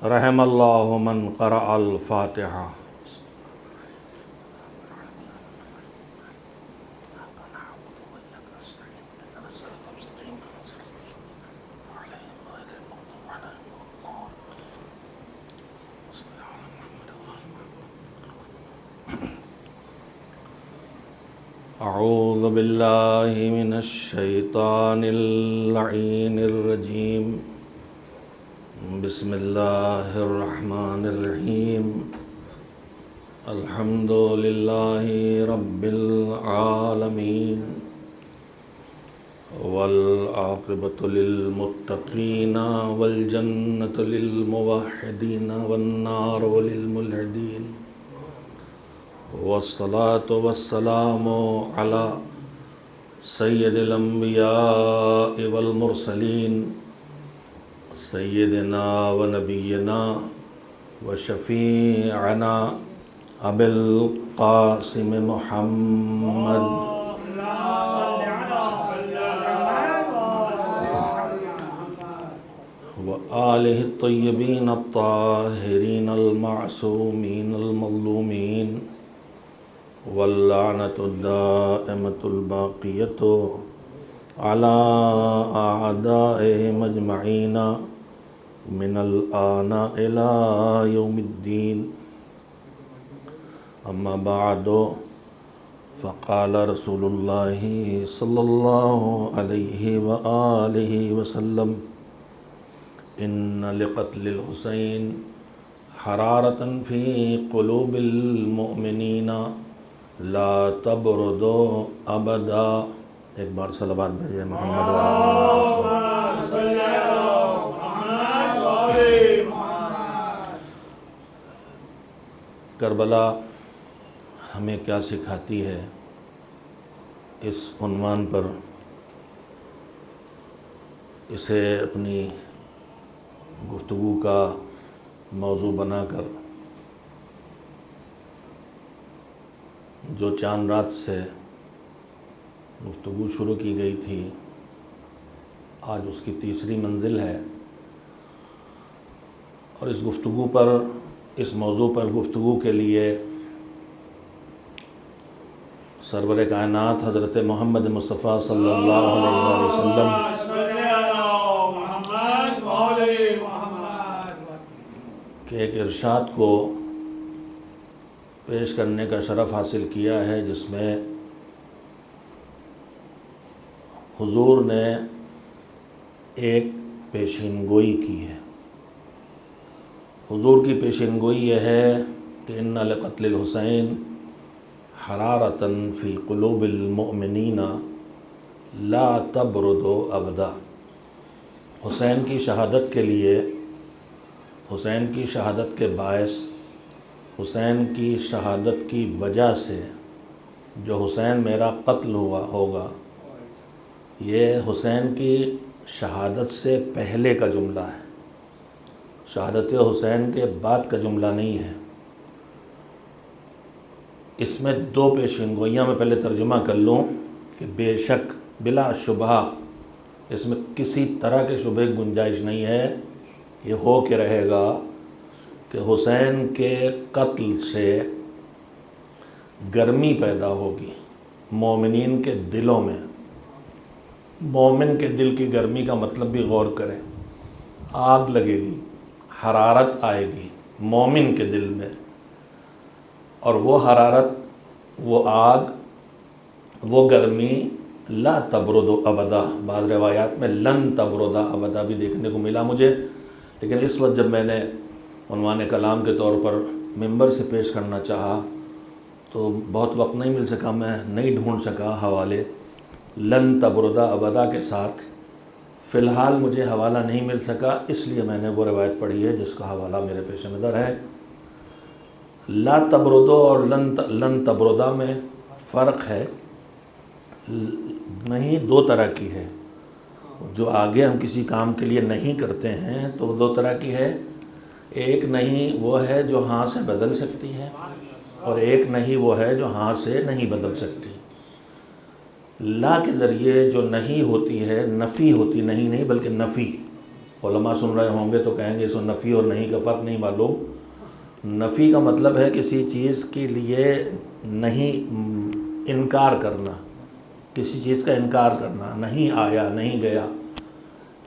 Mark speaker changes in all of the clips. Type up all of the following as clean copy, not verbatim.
Speaker 1: رحم اللہ من قرأ الفاتحہ۔ اعوذ باللہ من الشیطان اللعین الرجیم، بسم اللہ الرحمن الرحیم، الحمد للہ رب العالمین، والعاقبۃ للمتقین، والجنۃ للموحدین، والنار للملحدین، والصلاة والسلام علی سید الانبیاء والمرسلین، سیدنا و نبینا و شفیعنا ابی القاسم محمد و آلہ الطیبین الطاہرین المعصومین المظلومین، واللعنۃ الدائمۃ الباقیۃ علی اعدائہم اجمعین من الآن الی یوم الدین۔ اما بعد، فقال رسول اللہ صلی اللہ علیہ وآلہ وسلم: ان لقتل الحسین حرارۃ فی قلوب المؤمنین لا تبرد ابدا۔ ایک بار صلوات بھیجیں محمد کربلا ہمیں کیا سکھاتی ہے، اس عنوان پر اسے اپنی گفتگو کا موضوع بنا کر جو چاند رات سے گفتگو شروع کی گئی تھی، آج اس کی تیسری منزل ہے، اور اس گفتگو پر، اس موضوع پر گفتگو کے لیے سرور کائنات حضرت محمد مصطفیٰ صلی اللہ علیہ وآلہ وسلم کے ایک ارشاد کو پیش کرنے کا شرف حاصل کیا ہے، جس میں حضور نے ایک پیشین گوئی کی ہے۔ حضور کی پیشین گوئی یہ ہے کہ ان لقتل الحسین حرارۃ فی قلوب المؤمنین لا تبرد ابدا۔ حسین کی شہادت کے لیے، حسین کی شہادت کے باعث، حسین کی شہادت کی وجہ سے جو حسین میرا قتل ہوگا، یہ حسین کی شہادت سے پہلے کا جملہ ہے، شہادت حسین کے بعد کا جملہ نہیں ہے۔ اس میں دو پیشین گوئیاں میں پہلے ترجمہ کر لوں کہ بے شک، بلا شبہ، اس میں کسی طرح کے شبہ کی گنجائش نہیں ہے، یہ ہو کے رہے گا کہ حسین کے قتل سے گرمی پیدا ہوگی مومنین کے دلوں میں۔ مومن کے دل کی گرمی کا مطلب بھی غور کریں، آگ لگے گی، حرارت آئے گی مومن کے دل میں، اور وہ حرارت، وہ آگ، وہ گرمی لا تبرد ابدا، بعض روایات میں لن تبرد ابدا بھی دیکھنے کو ملا مجھے، لیکن اس وقت جب میں نے عنوان کلام کے طور پر ممبر سے پیش کرنا چاہا تو بہت وقت نہیں مل سکا، میں نہیں ڈھونڈ سکا حوالے۔ لن تبرد ابدا کے ساتھ فی الحال مجھے حوالہ نہیں مل سکا، اس لیے میں نے وہ روایت پڑھی ہے جس کا حوالہ میرے پیش نظر ہے۔ لا تبردو اور لن تبردہ میں فرق ہے، نہیں دو طرح کی ہے۔ جو آگے ہم کسی کام کے لیے نہیں کرتے ہیں تو وہ دو طرح کی ہے، ایک نہیں وہ ہے جو ہاں سے بدل سکتی ہے، اور ایک نہیں وہ ہے جو ہاں سے نہیں بدل سکتی۔ لا کے ذریعے جو نہیں ہوتی ہے، نفی ہوتی، نہیں بلکہ نفی، علماء سن رہے ہوں گے تو کہیں گے اس کو نفی اور نہیں کا فرق نہیں معلوم۔ نفی کا مطلب ہے کسی چیز کے لیے نہیں انکار کرنا، کسی چیز کا انکار کرنا، نہیں آیا، نہیں گیا۔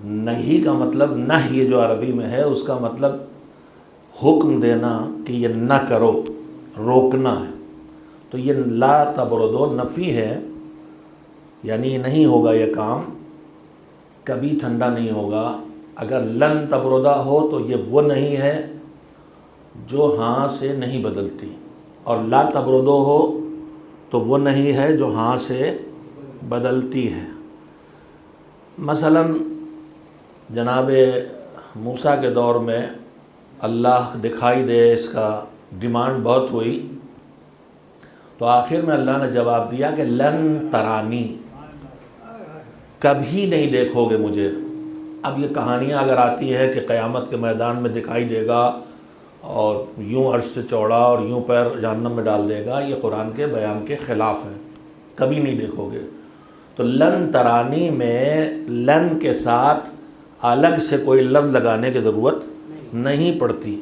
Speaker 1: نہیں کا مطلب نہی جو عربی میں ہے اس کا مطلب حکم دینا کہ یہ نہ کرو، روکنا ہے۔ تو یہ لا تبردو نفی ہے، یعنی نہیں ہوگا یہ کام، کبھی ٹھنڈا نہیں ہوگا۔ اگر لن تبردا ہو تو یہ وہ نہیں ہے جو ہاں سے نہیں بدلتی، اور لا تبردو ہو تو وہ نہیں ہے جو ہاں سے بدلتی ہے۔ مثلا جناب موسیٰ کے دور میں اللہ دکھائی دے، اس کا ڈیمانڈ بہت ہوئی، تو آخر میں اللہ نے جواب دیا کہ لن ترانی، کبھی نہیں دیکھو گے مجھے۔ اب یہ کہانیاں اگر آتی ہے کہ قیامت کے میدان میں دکھائی دے گا اور یوں عرش سے چوڑا اور یوں پیر جہنم میں ڈال دے گا، یہ قرآن کے بیان کے خلاف ہیں، کبھی نہیں دیکھو گے۔ تو لن ترانی میں لن کے ساتھ الگ سے کوئی لفظ لگانے کی ضرورت نہیں پڑتی،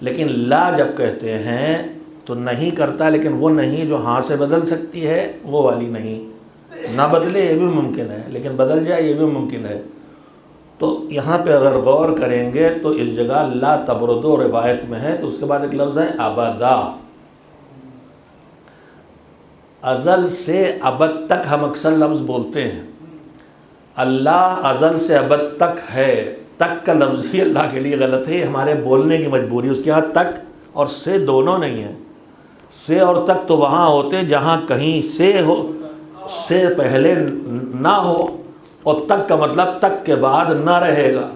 Speaker 1: لیکن لا جب کہتے ہیں تو نہیں کرتا، لیکن وہ نہیں جو ہاں سے بدل سکتی ہے وہ والی نہیں۔ نہ بدلے یہ بھی ممکن ہے، لیکن بدل جائے یہ بھی ممکن ہے۔ تو یہاں پہ اگر غور کریں گے تو اس جگہ لا تبردو روایت میں ہے، تو اس کے بعد ایک لفظ ہے ابدا۔ ازل سے ابد تک ہم اکثر لفظ بولتے ہیں، اللہ ازل سے ابد تک ہے، تک کا لفظ ہی اللہ کے لیے غلط ہے، ہمارے بولنے کی مجبوری۔ اس کے ہاں تک اور سے دونوں نہیں ہیں۔ سے اور تک تو وہاں ہوتے جہاں کہیں سے ہو، سے پہلے نہ ہو، اور تک کا مطلب تک کے بعد نہ رہے گا۔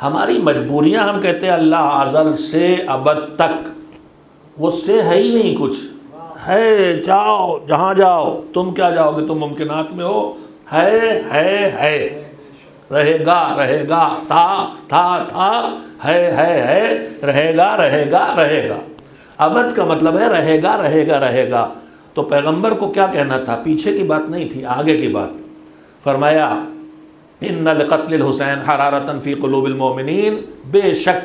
Speaker 1: ہماری مجبوریاں، ہم کہتے ہیں اللہ ازل سے ابد تک، وہ سے ہے ہی نہیں کچھ، ہے جاؤ جہاں جاؤ، تم کیا جاؤ گے، تم ممکنات میں ہو، ہے رہے گا رہے گا، تھا ہے رہے گا رہے گا رہے گا۔ ابد کا مطلب ہے رہے گا رہے گا رہے گا۔ تو پیغمبر کو کیا کہنا تھا؟ پیچھے کی بات نہیں تھی، آگے کی بات۔ فرمایا ان لقتل الحسین حرارۃ فی قلوب المؤمنین، بے شک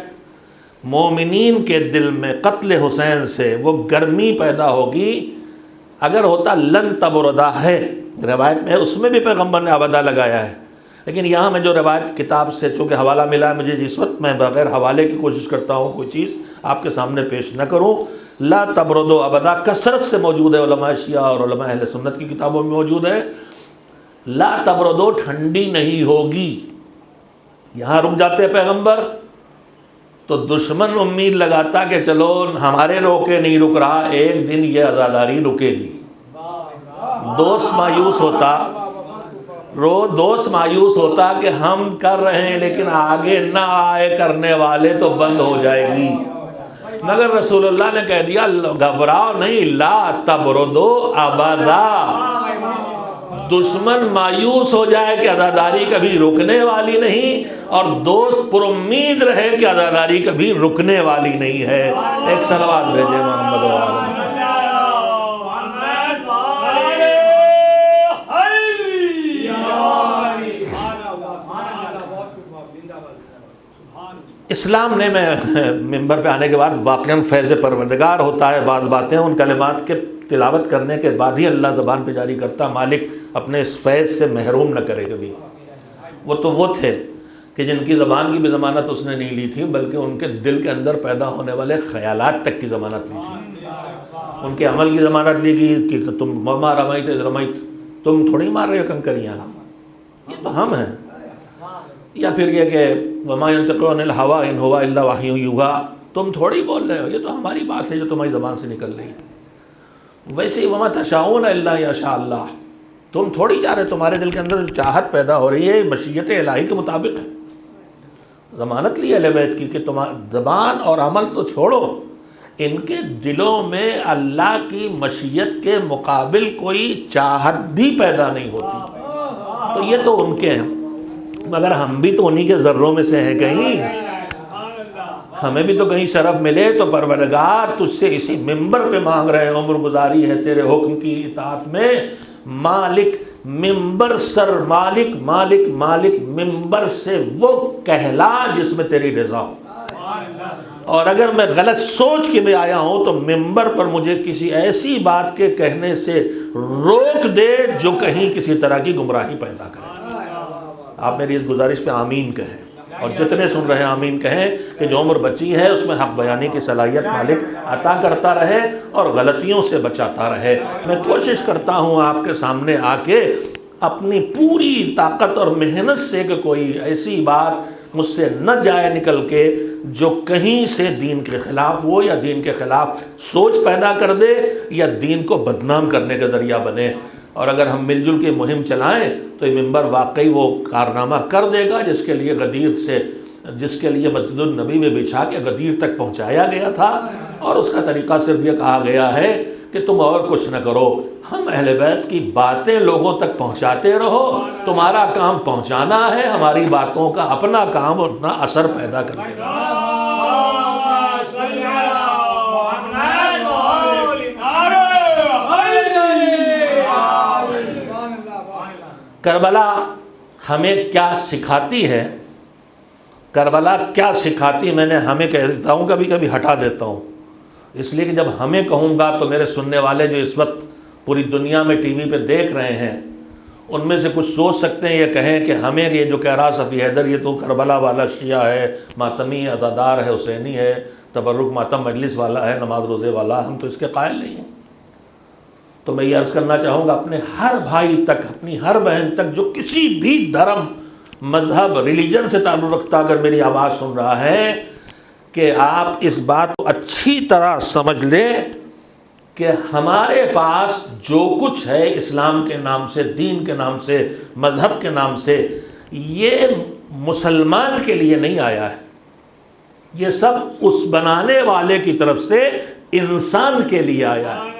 Speaker 1: مومنین کے دل میں قتل حسین سے وہ گرمی پیدا ہوگی۔ اگر ہوتا لن تبردا ہے روایت میں، اس میں بھی پیغمبر نے ابدا لگایا ہے، لیکن یہاں میں جو روایت کتاب سے چونکہ حوالہ ملا ہے مجھے، جس وقت میں بغیر حوالے کی کوشش کرتا ہوں کوئی چیز آپ کے سامنے پیش نہ کروں، لا تبردو ابدا کثرت سے موجود ہے، علماء شیعہ اور علماء اہل سنت کی کتابوں میں موجود ہے۔ لا تبردو ٹھنڈی نہیں ہوگی، یہاں رک جاتے پیغمبر تو دشمن امید لگاتا کہ چلو ہمارے روکے نہیں رک رہا، ایک دن یہ عزاداری رکے گی۔ دوست مایوس ہوتا کہ ہم کر رہے ہیں لیکن آگے نہ آئے کرنے والے تو بند ہو جائے گی، مگر رسول اللہ نے کہہ دیا گھبراؤ نہیں، لا تبردو ابدا۔ دشمن مایوس ہو جائے کہ عزاداری کبھی رکنے والی نہیں، اور دوست پر امید رہے کہ عزاداری کبھی رکنے والی نہیں ہے۔ ایک صلوات بھیجے محمد و آلہ۔ اسلام نے، میں ممبر پہ آنے کے بعد واقعاً فیض پروردگار ہوتا ہے، بعض باتیں ان کلمات کے تلاوت کرنے کے بعد ہی اللہ زبان پہ جاری کرتا، مالک اپنے اس فیض سے محروم نہ کرے کبھی۔ وہ تو وہ تھے کہ جن کی زبان کی بھی ضمانت اس نے نہیں لی تھی، بلکہ ان کے دل کے اندر پیدا ہونے والے خیالات تک کی ضمانت لی تھی، ان کے عمل کی ضمانت لی گئی کہ تم وما رمیت اذ رمیت، تم تھوڑی مار رہے ہو کنکریاں، یہ تو ہم ہیں۔ یا پھر یہ کہ وما ينطق عن الهوى ان هو الا وحی یوحی، تم تھوڑی بول رہے ہو، یہ تو ہماری بات ہے جو تمہاری زبان سے نکل رہی ہے۔ ویسے ہی وما تشاؤون الا یشاء اللہ، تم تھوڑی چاہ رہے، تمہارے دل کے اندر جو چاہت پیدا ہو رہی ہے مشیت الہی کے مطابق ہے۔ ضمانت لی اہل بیت کی کہ تمہاری زبان اور عمل تو چھوڑو، ان کے دلوں میں اللہ کی مشیت کے مقابل کوئی چاہت بھی پیدا نہیں ہوتی۔ تو یہ تو ان کے ہیں، مگر ہم بھی تو انہی کے ذروں میں سے ہیں، کہیں ہمیں بھی تو کہیں شرف ملے تو پروردگار تجھ سے اسی ممبر پہ مانگ رہے ہیں، عمر گزاری ہے تیرے حکم کی اطاعت میں، مالک ممبر سر مالک مالک مالک ممبر سے وہ کہلا جس میں تیری رضا ہو، اور اگر میں غلط سوچ کے بھی آیا ہوں تو ممبر پر مجھے کسی ایسی بات کے کہنے سے روک دے جو کہیں کسی طرح کی گمراہی پیدا کرے۔ آپ میری اس گزارش پہ آمین کہیں، اور جتنے سن رہے ہیں آمین کہیں کہ جو عمر بچی ہے اس میں حق بیانی کی صلاحیت مالک عطا کرتا رہے اور غلطیوں سے بچاتا رہے۔ میں کوشش کرتا ہوں آپ کے سامنے آ کے اپنی پوری طاقت اور محنت سے کہ کوئی ایسی بات مجھ سے نہ جائے نکل کے جو کہیں سے دین کے خلاف ہو یا دین کے خلاف سوچ پیدا کر دے یا دین کو بدنام کرنے کا ذریعہ بنے۔ اور اگر ہم مل جل کے مہم چلائیں تو یہ ممبر واقعی وہ کارنامہ کر دے گا جس کے لیے غدیر سے، جس کے لیے مسجد النبی میں بچھا کے غدیر تک پہنچایا گیا تھا، اور اس کا طریقہ صرف یہ کہا گیا ہے کہ تم اور کچھ نہ کرو، ہم اہل بیت کی باتیں لوگوں تک پہنچاتے رہو، تمہارا کام پہنچانا ہے، ہماری باتوں کا اپنا کام اور اپنا اثر پیدا کرنا۔ کربلا ہمیں کیا سکھاتی ہے؟ کربلا کیا سکھاتی؟ میں نے ہمیں کہہ دیتا ہوں، کبھی کبھی ہٹا دیتا ہوں، اس لیے کہ جب ہمیں کہوں گا تو میرے سننے والے جو اس وقت پوری دنیا میں ٹی وی پہ دیکھ رہے ہیں ان میں سے کچھ سوچ سکتے ہیں، یہ کہیں کہ ہمیں یہ جو کہہ رہا صفی حیدر یہ تو کربلا والا شیعہ ہے، ماتمی عزادار ہے، حسینی ہے، تبرک ماتم مجلس والا ہے، نماز روزے والا، ہم تو اس کے قائل نہیں ہیں۔ تو میں یہ عرض کرنا چاہوں گا اپنے ہر بھائی تک، اپنی ہر بہن تک جو کسی بھی دھرم، مذہب، ریلیجن سے تعلق رکھتا اگر میری آواز سن رہا ہے، کہ آپ اس بات کو اچھی طرح سمجھ لیں کہ ہمارے پاس جو کچھ ہے اسلام کے نام سے، دین کے نام سے، مذہب کے نام سے، یہ مسلمان کے لیے نہیں آیا ہے، یہ سب اس بنانے والے کی طرف سے انسان کے لیے آیا ہے۔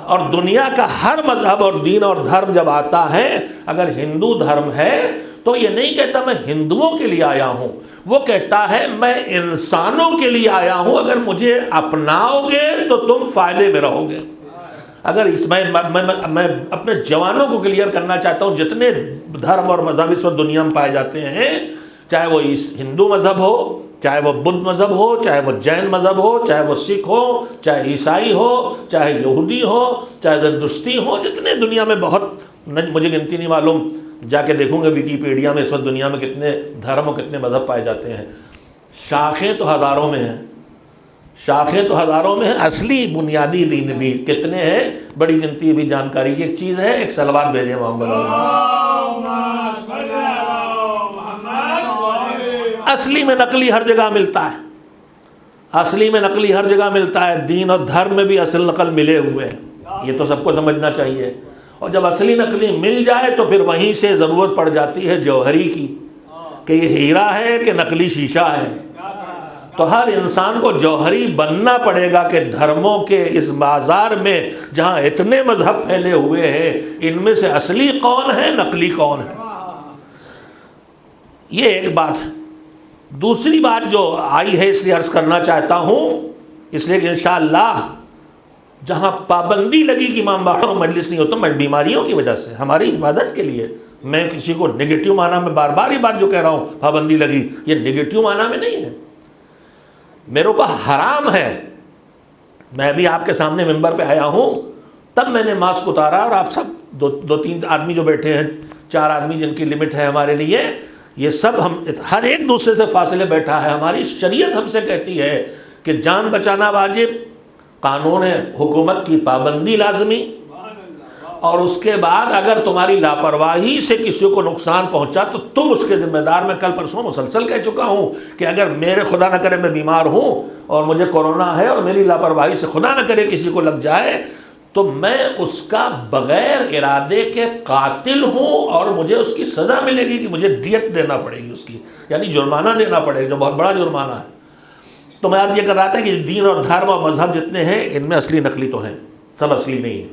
Speaker 1: اور دنیا کا ہر مذہب اور دین اور دھرم جب آتا ہے، اگر ہندو دھرم ہے تو یہ نہیں کہتا میں ہندوؤں کے لیے آیا ہوں، وہ کہتا ہے میں انسانوں کے لیے آیا ہوں، اگر مجھے اپناؤ گے تو تم فائدے میں رہو گے۔ اگر اس میں اپنے جوانوں کو کلیئر کرنا چاہتا ہوں، جتنے دھرم اور مذہب اس وقت دنیا میں پائے جاتے ہیں، چاہے وہ ہندو مذہب ہو، چاہے وہ بدھ مذہب ہو، چاہے وہ جین مذہب ہو، چاہے وہ سکھ ہو، چاہے عیسائی ہو، چاہے یہودی ہو، چاہے زرتشتی ہو، جتنے دنیا میں بہت، مجھے گنتی نہیں معلوم، جا کے دیکھوں گے ویکیپیڈیا میں اس وقت دنیا میں کتنے دھرم اور کتنے مذہب پائے جاتے ہیں۔ شاخیں تو ہزاروں میں ہیں، شاخیں تو ہزاروں میں ہیں، اصلی بنیادی دین بھی کتنے ہیں، بڑی گنتی بھی جانکاری کی۔ ایک چیز ہے، ایک سلوات بھیجیں محمد۔ اصلی میں نقلی ہر جگہ ملتا ہے، اصلی میں نقلی ہر جگہ ملتا ہے، دین اور دھرم میں بھی اصل نقل ملے ہوئے ہیں، یہ تو سب کو سمجھنا چاہیے۔ اور جب اصلی نقلی مل جائے تو پھر وہیں سے ضرورت پڑ جاتی ہے جوہری کی، کہ یہ ہیرا ہے کہ نقلی شیشہ ہے۔ تو ہر انسان کو جوہری بننا پڑے گا کہ دھرموں کے اس بازار میں جہاں اتنے مذہب پھیلے ہوئے ہیں، ان میں سے اصلی کون ہے، نقلی کون ہے۔ یہ ایک بات ہے۔ دوسری بات جو آئی ہے، اس لیے عرض کرنا چاہتا ہوں، اس لیے کہ انشاءاللہ جہاں پابندی لگی کہ امام باڑوں مجلس نہیں ہوتا، بیماریوں کی وجہ سے، ہماری حفاظت کے لیے، میں کسی کو نگیٹیو معنی میں بار بار یہ بات جو کہہ رہا ہوں پابندی لگی، یہ نگیٹیو معنی میں نہیں ہے، میرے اوپر حرام ہے۔ میں بھی آپ کے سامنے ممبر پہ آیا ہوں، تب میں نے ماسک اتارا، اور آپ سب دو تین آدمی جو بیٹھے ہیں، 4 آدمی جن کی لمٹ ہے ہمارے لیے، یہ سب ہم ہر ایک دوسرے سے فاصلے بیٹھا ہے۔ ہماری شریعت ہم سے کہتی ہے کہ جان بچانا واجب، قانون حکومت کی پابندی لازمی، اور اس کے بعد اگر تمہاری لاپرواہی سے کسی کو نقصان پہنچا تو تم اس کے ذمہ دار۔ میں کل پرسوں مسلسل کہہ چکا ہوں کہ اگر میرے خدا نہ کرے میں بیمار ہوں اور مجھے کورونا ہے اور میری لاپرواہی سے خدا نہ کرے کسی کو لگ جائے تو میں اس کا بغیر ارادے کے قاتل ہوں، اور مجھے اس کی سزا ملے گی کہ مجھے دیت دینا پڑے گی، اس کی یعنی جرمانہ دینا پڑے گا، جو بہت بڑا جرمانہ ہے۔ تو میں آج یہ کر رہا تھا کہ دین اور دھرم اور مذہب جتنے ہیں ان میں اصلی نقلی تو ہیں، سب اصلی نہیں ہیں،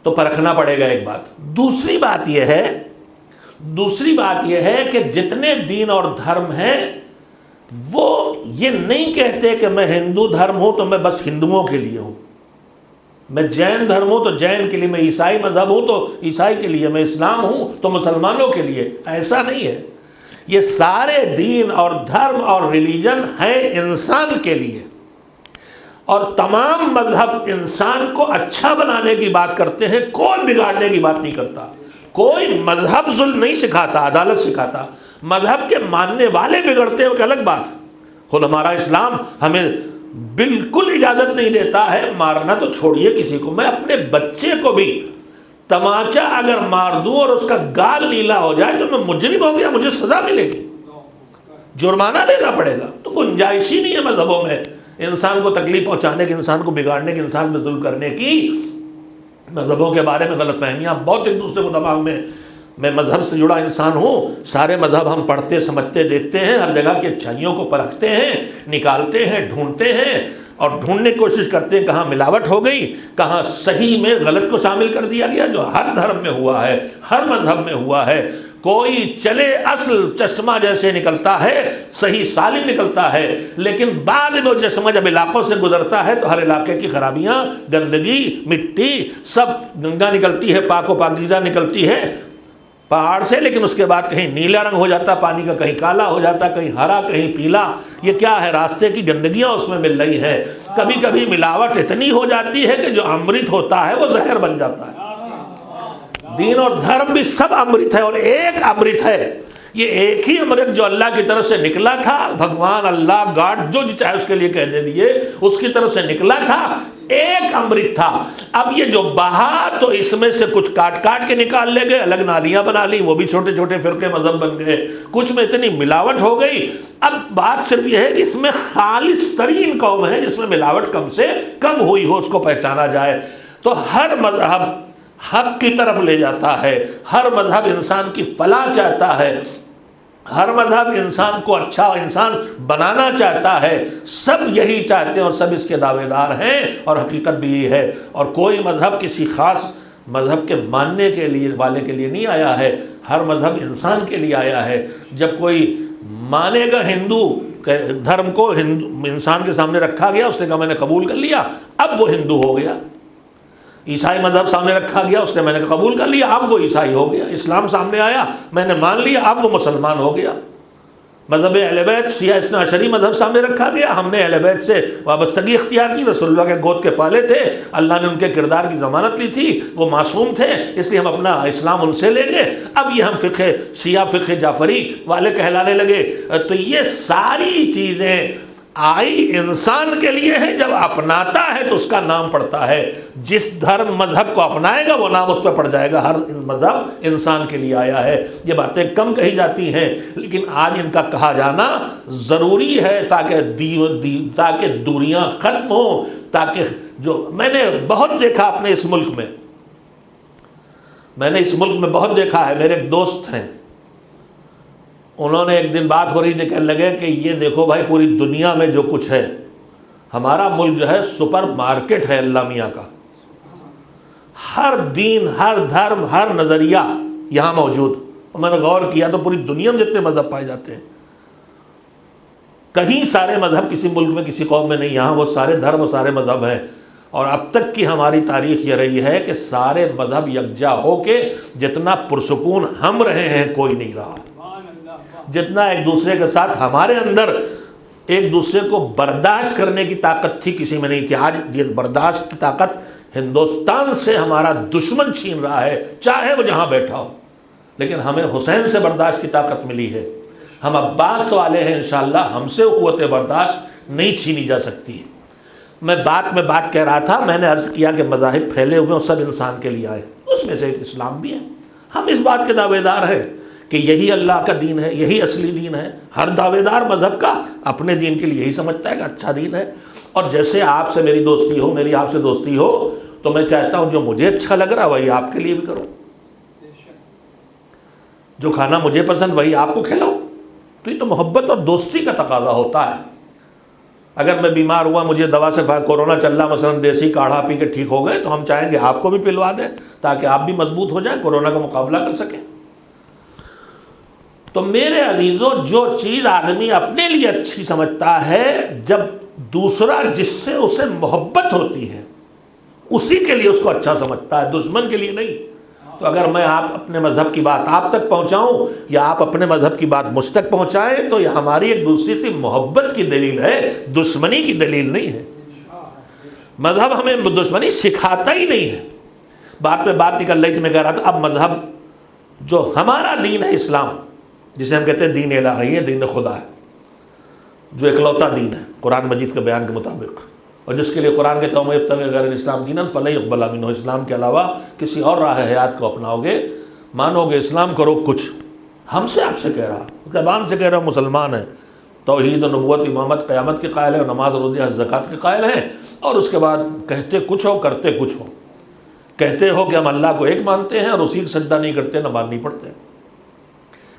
Speaker 1: تو پرکھنا پڑے گا ایک بات۔ دوسری بات یہ ہے کہ جتنے دین اور دھرم ہیں وہ یہ نہیں کہتے کہ میں ہندو دھرم ہوں تو میں بس ہندوؤں کے لیے ہوں، میں جین دھرم ہوں تو جین کے لیے، میں عیسائی مذہب ہوں تو عیسائی کے لیے، میں اسلام ہوں تو مسلمانوں کے لیے. ایسا نہیں ہے. یہ سارے دین اور دھرم اور ریلیجن ہیں انسان کے لیے، اور تمام مذہب انسان کو اچھا بنانے کی بات کرتے ہیں، کوئی بگاڑنے کی بات نہیں کرتا. کوئی مذہب ظلم نہیں سکھاتا، عدالت سکھاتا. مذہب کے ماننے والے بگڑتے ہیں وہ الگ بات. خود ہمارا اسلام ہمیں بالکل اجازت نہیں دیتا ہے مارنا، تو چھوڑیے کسی کو. میں اپنے بچے کو بھی تماچا اگر مار دوں اور اس کا گال نیلا ہو جائے تو میں مجرم ہو گیا، مجھے سزا ملے گی، جرمانہ دینا پڑے گا. تو گنجائش ہی نہیں ہے مذہبوں میں انسان کو تکلیف پہنچانے کی، انسان کو بگاڑنے کی، انسان میں ظلم کرنے کی. مذہبوں کے بارے میں غلط فہمیاں بہت ایک دوسرے کو دماغ میں مذہب سے جڑا انسان ہوں. سارے مذہب ہم پڑھتے سمجھتے دیکھتے ہیں، ہر جگہ کی اچھائیوں کو پرکھتے ہیں، نکالتے ہیں، ڈھونڈتے ہیں، اور ڈھونڈنے کی کوشش کرتے ہیں کہاں ملاوٹ ہو گئی، کہاں صحیح میں غلط کو شامل کر دیا گیا، جو ہر دھرم میں ہوا ہے، ہر مذہب میں ہوا ہے. کوئی چلے اصل چشمہ جیسے نکلتا ہے، صحیح سالم نکلتا ہے، لیکن بعد میں وہ چشمہ جب علاقوں سے گزرتا ہے تو ہر علاقے کی خرابیاں، گندگی، مٹی سب گنگا نکلتی ہے، پاک و پاکیزہ نکلتی ہے پہاڑ سے، لیکن اس کے بعد کہیں نیلا رنگ ہو جاتا پانی کا، کہیں کالا ہو جاتا، کہیں ہرا، کہیں پیلا. یہ کیا ہے؟ راستے کی گندگیاں اس میں مل رہی ہے. کبھی کبھی ملاوٹ اتنی ہو جاتی ہے کہ جو امرت ہوتا ہے وہ زہر بن جاتا ہے. دین اور دھرم بھی سب امرت ہے، اور ایک امرت ہے. یہ ایک ہی امرت جو اللہ کی طرف سے نکلا تھا، بھگوان، اللہ، گاڈ، جو چاہے اس کے لیے کہہ دے دیے، اس کی طرف سے نکلا تھا، ایک امرت تھا. اب یہ جو بہا تو اس میں سے کچھ کاٹ کاٹ کے نکال لے گئے، الگ نالیاں بنا لی، وہ بھی چھوٹے چھوٹے فرقے مذہب بن گئے. کچھ میں اتنی ملاوٹ ہو گئی. اب بات صرف یہ ہے کہ اس میں خالص ترین قوم ہے جس میں ملاوٹ کم سے کم ہوئی ہو، اس کو پہچانا جائے. تو ہر مذہب حق کی طرف لے جاتا ہے، ہر مذہب انسان کی فلاح چاہتا ہے، ہر مذہب انسان کو اچھا انسان بنانا چاہتا ہے. سب یہی چاہتے ہیں اور سب اس کے دعوے دار ہیں، اور حقیقت بھی یہ ہے. اور کوئی مذہب کسی خاص مذہب کے ماننے کے لیے والے کے لیے نہیں آیا ہے، ہر مذہب انسان کے لیے آیا ہے. جب کوئی مانے گا ہندو دھرم کو، انسان کے سامنے رکھا گیا، اس نے کہا میں نے قبول کر لیا، اب وہ ہندو ہو گیا. عیسائی مذہب سامنے رکھا گیا، اس نے میں نے قبول کر لیا، اب وہ عیسائی ہو گیا. اسلام سامنے آیا، میں نے مان لیا، اب وہ مسلمان ہو گیا. مذہب اہل بیت شیعہ اثنا عشری مذہب سامنے رکھا گیا، ہم نے اہل بیت سے وابستگی اختیار کی، رسول اللہ کے گود کے پالے تھے، اللہ نے ان کے کردار کی ضمانت لی تھی، وہ معصوم تھے، اس لیے ہم اپنا اسلام ان سے لیں گے. اب یہ ہم فقہ شیعہ، فقہ جعفری والے کہلانے لگے. تو یہ ساری چیزیں آئی انسان کے لیے ہے. جب اپناتا ہے تو اس کا نام پڑتا ہے. جس دھرم مذہب کو اپنائے گا وہ نام اس پہ پڑ جائے گا. ہر مذہب انسان کے لیے آیا ہے. یہ باتیں کم کہی جاتی ہیں، لیکن آج ان کا کہا جانا ضروری ہے تاکہ دوریاں ختم ہوں. تاکہ جو میں نے بہت دیکھا اپنے اس ملک میں بہت دیکھا ہے. میرے ایک دوست ہیں، انہوں نے ایک دن بات ہو رہی تھی، کہنے لگے کہ یہ دیکھو بھائی پوری دنیا میں جو کچھ ہے، ہمارا ملک جو ہے سپر مارکیٹ ہے اللہ میاں کا. ہر دین، ہر دھرم، ہر نظریہ یہاں موجود. اور میں نے غور کیا تو پوری دنیا میں جتنے مذہب پائے جاتے ہیں، کہیں سارے مذہب کسی ملک میں کسی قوم میں نہیں، یہاں وہ سارے دھرم و سارے مذہب ہیں. اور اب تک کی ہماری تاریخ یہ رہی ہے کہ سارے مذہب یکجا ہو کے جتنا پرسکون ہم رہے ہیں کوئی نہیں رہا. جتنا ایک دوسرے کے ساتھ ہمارے اندر ایک دوسرے کو برداشت کرنے کی طاقت تھی کسی میں نہیں تھی. آج یہ برداشت کی طاقت ہندوستان سے ہمارا دشمن چھین رہا ہے، چاہے وہ جہاں بیٹھا ہو. لیکن ہمیں حسین سے برداشت کی طاقت ملی ہے، ہم عباس والے ہیں انشاءاللہ، ہم سے قوت برداشت نہیں چھینی جا سکتی. میں بات کہہ رہا تھا، میں نے عرض کیا کہ مذاہب پھیلے ہوئے ہیں، سب انسان کے لیے آئے، اس میں سے ایک اسلام بھی ہے. ہم اس بات کے دعوے دار ہیں کہ یہی اللہ کا دین ہے، یہی اصلی دین ہے. ہر دعوے دار مذہب کا اپنے دین کے لیے یہی سمجھتا ہے کہ اچھا دین ہے. اور جیسے آپ سے میری دوستی ہو، میری آپ سے دوستی ہو، تو میں چاہتا ہوں جو مجھے اچھا لگ رہا وہی آپ کے لیے بھی کروں، جو کھانا مجھے پسند وہی آپ کو کھلاؤں. تو یہ تو محبت اور دوستی کا تقاضا ہوتا ہے. اگر میں بیمار ہوا، مجھے دوا سے کورونا چل رہا، مثلا دیسی کاڑھا پی کے ٹھیک ہو گئے، تو ہم چاہیں گے آپ کو بھی پلوا دیں تاکہ آپ بھی مضبوط ہو جائیں، کورونا کا مقابلہ کر سکیں. تو میرے عزیزوں، جو چیز آدمی اپنے لیے اچھی سمجھتا ہے، جب دوسرا جس سے اسے محبت ہوتی ہے اسی کے لیے اس کو اچھا سمجھتا ہے، دشمن کے لیے نہیں۔ تو اگر میں آپ اپنے مذہب کی بات آپ تک پہنچاؤں یا آپ اپنے مذہب کی بات مجھ تک پہنچائیں تو یہ ہماری ایک دوسری سی محبت کی دلیل ہے، دشمنی کی دلیل نہیں ہے۔ مذہب ہمیں دشمنی سکھاتا ہی نہیں ہے۔ بات پہ بات نکل رہی تھی، میں کہہ رہا تھا اب مذہب جو ہمارا دین ہے اسلام، جسے ہم کہتے ہیں دین الہی ہے، دین خدا ہے، جو اکلوتا دین ہے قرآن مجید کے بیان کے مطابق، اور جس کے لیے قرآن کہتا ہے وَمَن یبتغِ غَیرَ الْإِسْلَامِ دِینًا فَلَن يُقْبَلَ مِنْهُ، اسلام کے علاوہ کسی اور راہ حیات کو اپناؤ گے، مانو گے اسلام، کرو کچھ، ہم سے آپ سے کہہ رہا، زبان سے کہہ رہا مسلمان ہیں، توحید و نبوت امامت قیامت کے قائل ہیں، اور نماز روزہ حج زکوٰۃ کے قائل ہیں، اور اس کے بعد کہتے کچھ ہو کرتے کچھ ہو، کہتے ہو کہ ہم اللہ کو ایک مانتے ہیں اور اسی کو سجدہ نہیں کرتے، نماز نہیں پڑھتے،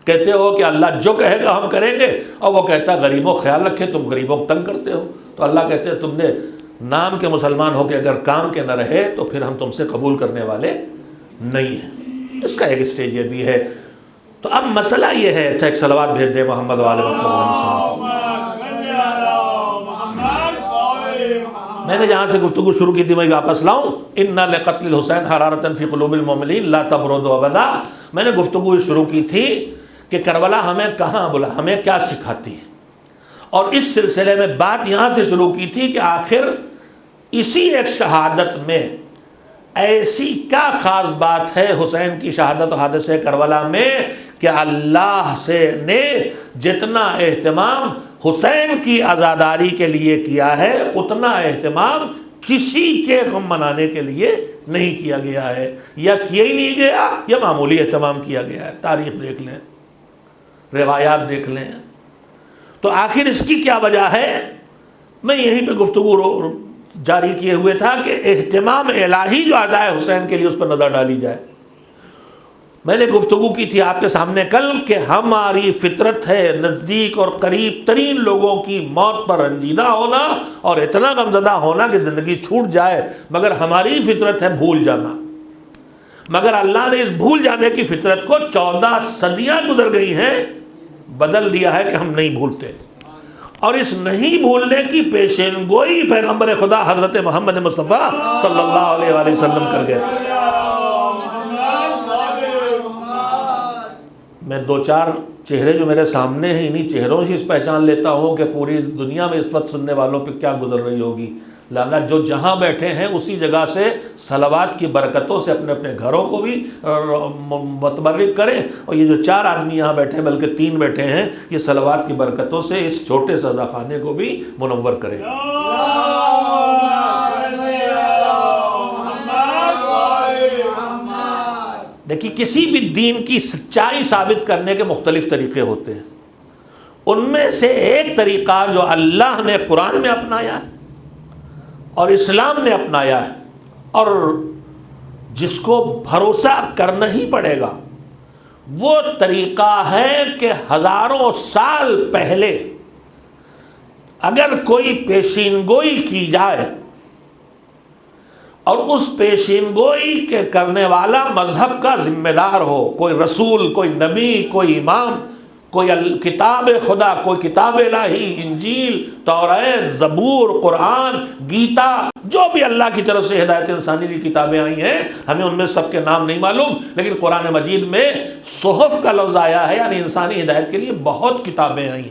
Speaker 1: کہتے ہو کہ اللہ جو کہے گا ہم کریں گے، اور وہ کہتا ہے غریبوں خیال رکھے، تم غریبوں کو تنگ کرتے ہو، تو اللہ کہتے ہیں تم نے نام کے مسلمان ہو کے اگر کام کے نہ رہے تو پھر ہم تم سے قبول کرنے والے نہیں ہیں۔ اس کا ایک اسٹیج یہ بھی ہے۔ تو اب مسئلہ یہ ہے، اچھا ایک صلوات بھیج دے محمد والے محمد۔ میں نے جہاں سے گفتگو شروع کی تھی میں واپس لاؤں، اِنَّ لِقَتْلِ الْحُسَيْنِ حَرَارَةً فِي قُلُوبِ الْمُؤْمِنِينَ لَا تَبْرُدُوا أَبَدًا۔ میں نے گفتگو شروع کی تھی کہ کربلا ہمیں کہاں بلا، ہمیں کیا سکھاتی ہے، اور اس سلسلے میں بات یہاں سے شروع کی تھی کہ آخر اسی ایک شہادت میں ایسی کیا خاص بات ہے حسین کی شہادت و حادثہ کربلا میں کہ اللہ سے نے جتنا اہتمام حسین کی عزاداری کے لیے کیا ہے اتنا اہتمام کسی کے غم منانے کے لیے نہیں کیا گیا ہے، یا کیا ہی نہیں گیا یا معمولی اہتمام کیا گیا ہے۔ تاریخ دیکھ لیں، روایات دیکھ لیں، تو آخر اس کی کیا وجہ ہے؟ میں یہیں پہ گفتگو جاری کیے ہوئے تھا کہ اہتمام الہی جو ادائے حسین کے لیے اس پر نظر ڈالی جائے۔ میں نے گفتگو کی تھی آپ کے سامنے کل کہ ہماری فطرت ہے نزدیک اور قریب ترین لوگوں کی موت پر رنجیدہ ہونا اور اتنا غمزدہ ہونا کہ زندگی چھوٹ جائے، مگر ہماری فطرت ہے بھول جانا، مگر اللہ نے اس بھول جانے کی فطرت کو 14 صدیاں گزر گئی ہیں بدل دیا ہے کہ ہم نہیں بھولتے، اور اس نہیں بھولنے کی پیشین گوئی پیغمبر خدا حضرت محمد مصطفیٰ صلی اللہ علیہ وآلہ وسلم کر گئے۔ میں 2-4 چہرے جو میرے سامنے ہیں انہی چہروں سے اس پہچان لیتا ہوں کہ پوری دنیا میں اس وقت سننے والوں پہ کیا گزر رہی ہوگی، لہذا جو جہاں بیٹھے ہیں اسی جگہ سے صلوات کی برکتوں سے اپنے اپنے گھروں کو بھی متبرک کریں، اور یہ جو 4 آدمی یہاں بیٹھے ہیں بلکہ 3 بیٹھے ہیں، یہ صلوات کی برکتوں سے اس چھوٹے سے خانے کو بھی منور کریں۔ دیکھیے کسی بھی دین کی سچائی ثابت کرنے کے مختلف طریقے ہوتے ہیں، ان میں سے ایک طریقہ جو اللہ نے قرآن میں اپنایا ہے اور اسلام نے اپنایا ہے، اور جس کو بھروسہ کرنا ہی پڑے گا، وہ طریقہ ہے کہ ہزاروں سال پہلے اگر کوئی پیشین گوئی کی جائے اور اس پیشین گوئی کے کرنے والا مذہب کا ذمہ دار ہو، کوئی رسول، کوئی نبی، کوئی امام، کوئی کتاب خدا، کوئی کتاب الہی، انجیل، توریت، زبور، قرآن، گیتا، جو بھی اللہ کی طرف سے ہدایت انسانی کی کتابیں آئی ہیں، ہمیں ان میں سب کے نام نہیں معلوم، لیکن قرآن مجید میں صحف کا لفظ آیا ہے، یعنی انسانی ہدایت کے لیے بہت کتابیں آئیں،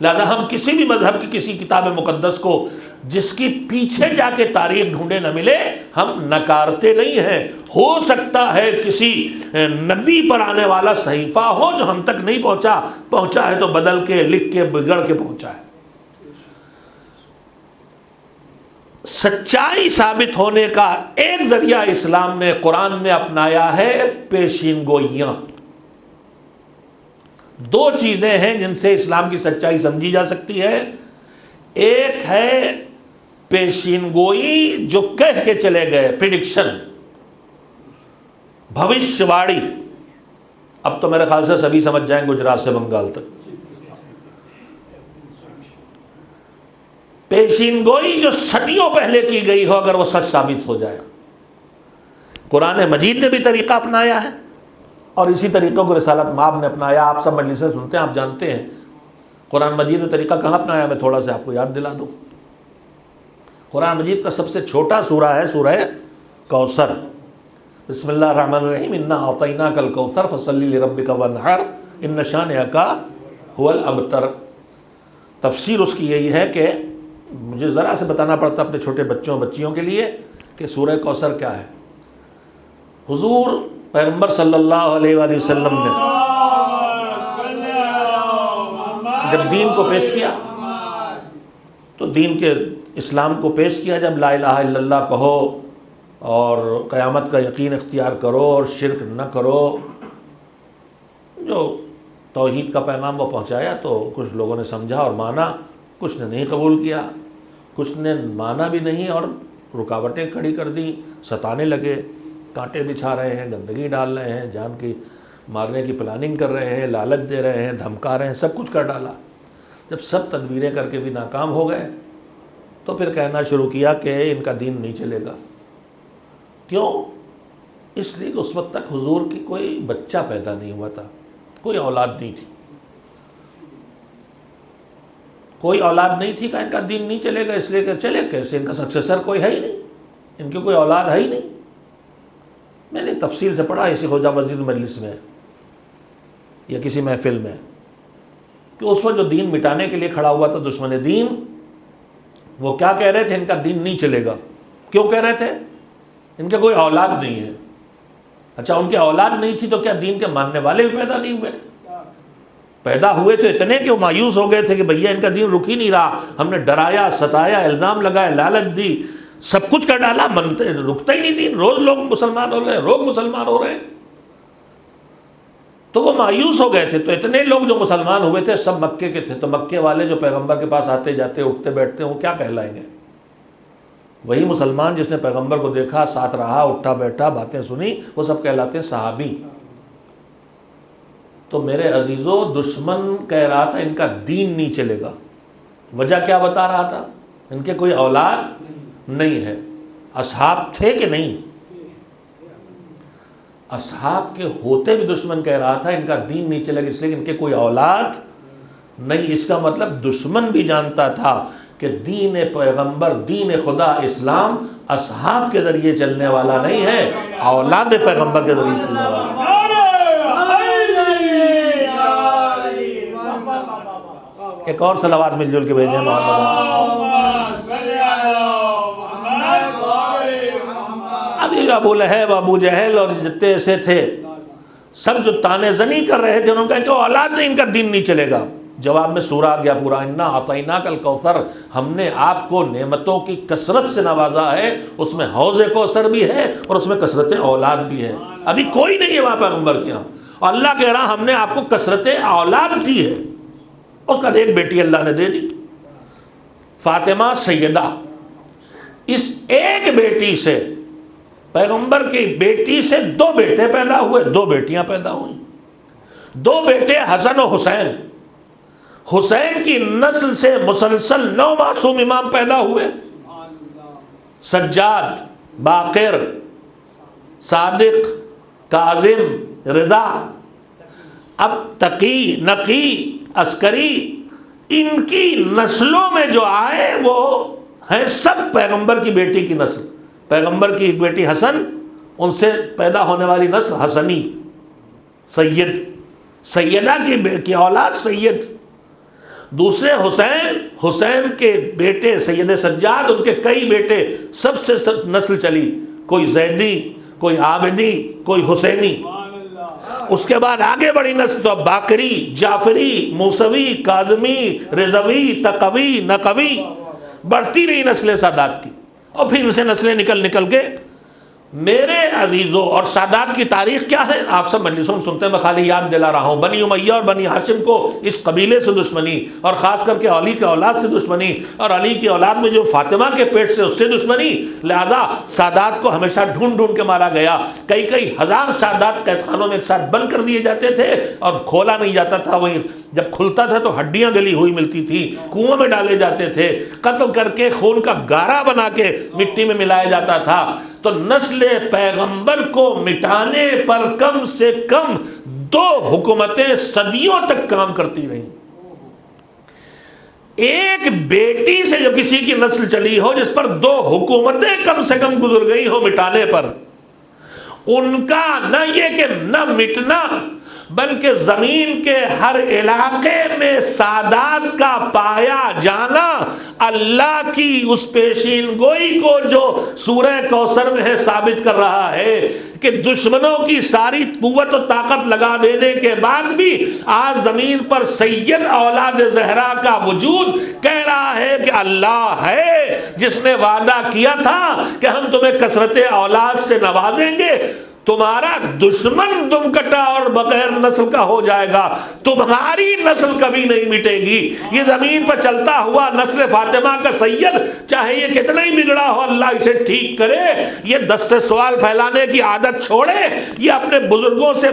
Speaker 1: لہذا ہم کسی بھی مذہب کی کسی کتاب مقدس کو جس کی پیچھے جا کے تاریخ ڈھونڈے نہ ملے ہم نکارتے نہیں ہیں۔ ہو سکتا ہے کسی نبی پر آنے والا صحیفہ ہو جو ہم تک نہیں پہنچا ہے تو بدل کے، لکھ کے، بگڑ کے پہنچا ہے۔ سچائی ثابت ہونے کا ایک ذریعہ اسلام نے، قرآن نے اپنایا ہے پیشین گوئیاں۔ 2 چیزیں ہیں جن سے اسلام کی سچائی سمجھی جا سکتی ہے، ایک ہے پیشین گوئی جو کہہ کے چلے گئے، پریڈکشن، بھوشیہ واڑی، اب تو میرے خیال سے سبھی سمجھ جائیں گجرات سے بنگال تک۔ پیشین گوئی جو صدیوں پہلے کی گئی ہو اگر وہ سچ ثابت ہو جائے، قرآن مجید نے بھی طریقہ اپنایا ہے اور اسی طریقوں کو رسالت مآب نے اپنایا۔ آپ سب مجلس سے سنتے ہیں، آپ جانتے ہیں قرآن مجید نے طریقہ کہاں اپنایا، میں تھوڑا سا آپ کو یاد دلا دوں۔ قرآن مجید کا سب سے چھوٹا سورہ ہے سورہ کوثر۔ بسم اللہ الرحمن الرحیم، انا اعطیناک الکوثر فصلی لربک وانحر ان شانئک هو الابتر۔ تفسیر اس کی یہی ہے کہ مجھے ذرا سے بتانا پڑتا اپنے چھوٹے بچوں بچیوں کے لیے کہ سورہ کوثر کیا ہے۔ حضور پیغمبر صلی اللہ علیہ وآلہ وسلم نے جب دین کو پیش کیا تو دین کے اسلام کو پیش کیا، جب لا الہ الا اللہ کہو اور قیامت کا یقین اختیار کرو اور شرک نہ کرو، جو توحید کا پیغام وہ پہنچایا تو کچھ لوگوں نے سمجھا اور مانا، کچھ نے نہیں قبول کیا، کچھ نے مانا بھی نہیں اور رکاوٹیں کھڑی کر دی، ستانے لگے، کانٹے بچھا رہے ہیں، گندگی ڈال رہے ہیں، جان کی مارنے کی پلاننگ کر رہے ہیں، لالچ دے رہے ہیں، دھمکا رہے ہیں، سب کچھ کر ڈالا۔ جب سب تدبیریں کر کے بھی ناکام ہو گئے تو پھر کہنا شروع کیا کہ ان کا دین نہیں چلے گا۔ کیوں؟ اس لیے کہ اس وقت تک حضور کی کوئی بچہ پیدا نہیں ہوا تھا، کوئی اولاد نہیں تھی، کوئی اولاد نہیں تھی کہ ان کا دین نہیں چلے گا، اس لیے کہ چلے کیسے، ان کا سکسیسر کوئی ہے ہی نہیں، ان کی کوئی اولاد ہے ہی نہیں۔ میں نے تفصیل سے پڑھا اسی خواجہ مسجد مجلس میں یا کسی محفل میں کہ اس وقت جو دین مٹانے کے لیے کھڑا ہوا تھا دشمن دین، وہ کیا کہہ رہے تھے؟ ان کا دین نہیں چلے گا۔ کیوں کہہ رہے تھے؟ ان کے کوئی اولاد نہیں ہے۔ اچھا، ان کے اولاد نہیں تھی تو کیا دین کے ماننے والے بھی پیدا نہیں ہوئے؟ پیدا ہوئے تو اتنے کہ وہ مایوس ہو گئے تھے کہ بھیا ان کا دین رک ہی نہیں رہا، ہم نے ڈرایا، ستایا، الزام لگایا، لالچ دی، سب کچھ کر ڈالا، رکتا ہی نہیں دین، روز لوگ مسلمان ہو رہے ہیں، روز مسلمان ہو رہے ہیں۔ تو وہ مایوس ہو گئے تھے۔ تو اتنے لوگ جو مسلمان ہوئے تھے سب مکے کے تھے، تو مکے والے جو پیغمبر کے پاس آتے جاتے اٹھتے بیٹھتے وہ کیا کہلائیں گے؟ وہی مسلمان جس نے پیغمبر کو دیکھا، ساتھ رہا، اٹھا بیٹھا، باتیں سنی، وہ سب کہلاتے ہیں صحابی۔ تو میرے عزیزو، دشمن کہہ رہا تھا ان کا دین نہیں چلے گا۔ وجہ کیا بتا رہا تھا؟ ان کے کوئی اولاد نہیں ہے۔ اصحاب تھے کہ نہیں؟ اصحاب کے ہوتے بھی دشمن کہہ رہا تھا ان کا دین نہیں چلے گا، اس لیے کہ ان کے کوئی اولاد نہیں۔ اس کا مطلب دشمن بھی جانتا تھا کہ دین پیغمبر، دین خدا اسلام اصحاب کے ذریعے چلنے والا نہیں ہے، اولاد پیغمبر کے ذریعے چلنے والا ہے۔ ایک اور صلوات مل جل کے بھیجیں محمد۔ اب یہ ابو لہب، ابو جہل اور جتنے ایسے تھے سب جو تانے زنی کر رہے تھے، انہوں نے کہا کہ اولاد نہیں، ان کا دین نہیں چلے گا۔ جواب میں سورہ آ گیا پورا، انا اعطیناک الکوثر، ہم نے آپ کو نعمتوں کی کثرت سے نوازا ہے، اس میں حوض کوثر بھی ہے اور اس میں کثرت اولاد بھی ہے۔ ابھی کوئی نہیں ہے وہاں پیغمبر کے یہاں، اور اللہ کہہ رہا ہم نے آپ کو کثرت اولاد دی ہے۔ اس کا ایک بیٹی اللہ نے دے دی، فاطمہ سیدہ۔ اس ایک بیٹی سے، پیغمبر کی بیٹی سے 2 بیٹے پیدا ہوئے، 2 بیٹیاں پیدا ہوئیں، 2 بیٹے حسن و حسین۔ حسین کی نسل سے مسلسل 9 معصوم امام پیدا ہوئے، سجاد، باقر، صادق، کاظم، رضا، اب تقی، نقی، عسکری، ان کی نسلوں میں جو آئے وہ ہیں سب پیغمبر کی بیٹی کی نسل۔ پیغمبر کی ایک بیٹی حسن، ان سے پیدا ہونے والی نسل حسنی، سید، سیدہ کی اولاد سید۔ دوسرے حسین، حسین کے بیٹے سید سجاد، ان کے کئی بیٹے، سب سے نسل چلی، کوئی زیدی، کوئی عابدی، کوئی حسینی۔ اس کے بعد آگے بڑی نسل تو اب باقری، جعفری، موسوی، کاظمی، رضوی، تقوی، نقوی، بڑھتی رہی نسلیں سادات کی، اور پھر اسے نسلیں نکل کے میرے عزیزوں۔ اور سادات کی تاریخ کیا ہے آپ سب مجلسوں میں سنتے ہیں، میں خالی یاد دلا رہا ہوں۔ بنی امیہ اور بنی ہاشم کو اس قبیلے سے دشمنی، اور خاص کر کے علی کے اولاد سے دشمنی، اور علی کی اولاد میں جو فاطمہ کے پیٹ سے اس سے دشمنی، لہذا سادات کو ہمیشہ ڈھونڈ کے مارا گیا۔ کئی ہزار سادات قید خانوں میں ایک ساتھ بند کر دیے جاتے تھے اور کھولا نہیں جاتا تھا، وہی جب کھلتا تھا تو ہڈیاں گلی ہوئی ملتی تھی، کنویں میں ڈالے جاتے تھے، قتل کر کے خون کا گارا بنا کے مٹی میں ملایا جاتا تھا۔ تو نسل پیغمبر کو مٹانے پر کم سے کم 2 حکومتیں صدیوں تک کام کرتی رہیں۔ ایک بیٹی سے جو کسی کی نسل چلی ہو جس پر 2 حکومتیں کم سے کم گزر گئی ہو مٹانے پر، ان کا نہ یہ کہ نہ مٹنا بلکہ زمین کے ہر علاقے میں سادات کا پایا جانا، اللہ کی اس پیشین گوئی کو جو سورہ کوثر میں ہے ثابت کر رہا ہے کہ دشمنوں کی ساری قوت و طاقت لگا دینے کے بعد بھی آج زمین پر سید اولاد زہرا کا وجود کہہ رہا ہے کہ اللہ ہے جس نے وعدہ کیا تھا کہ ہم تمہیں کثرت اولاد سے نوازیں گے، تمہارا دشمن دم کٹا اور بغیر نسل کا ہو جائے گا، تمہاری نسل کبھی نہیں مٹے گی۔ یہ زمین پر چلتا ہوا نسل فاطمہ کا سید چاہے یہ کتنا ہی بگڑا ہو اللہ اسے ٹھیک کرے، یہ دست سوال پھیلانے کی عادت چھوڑے، یہ اپنے بزرگوں سے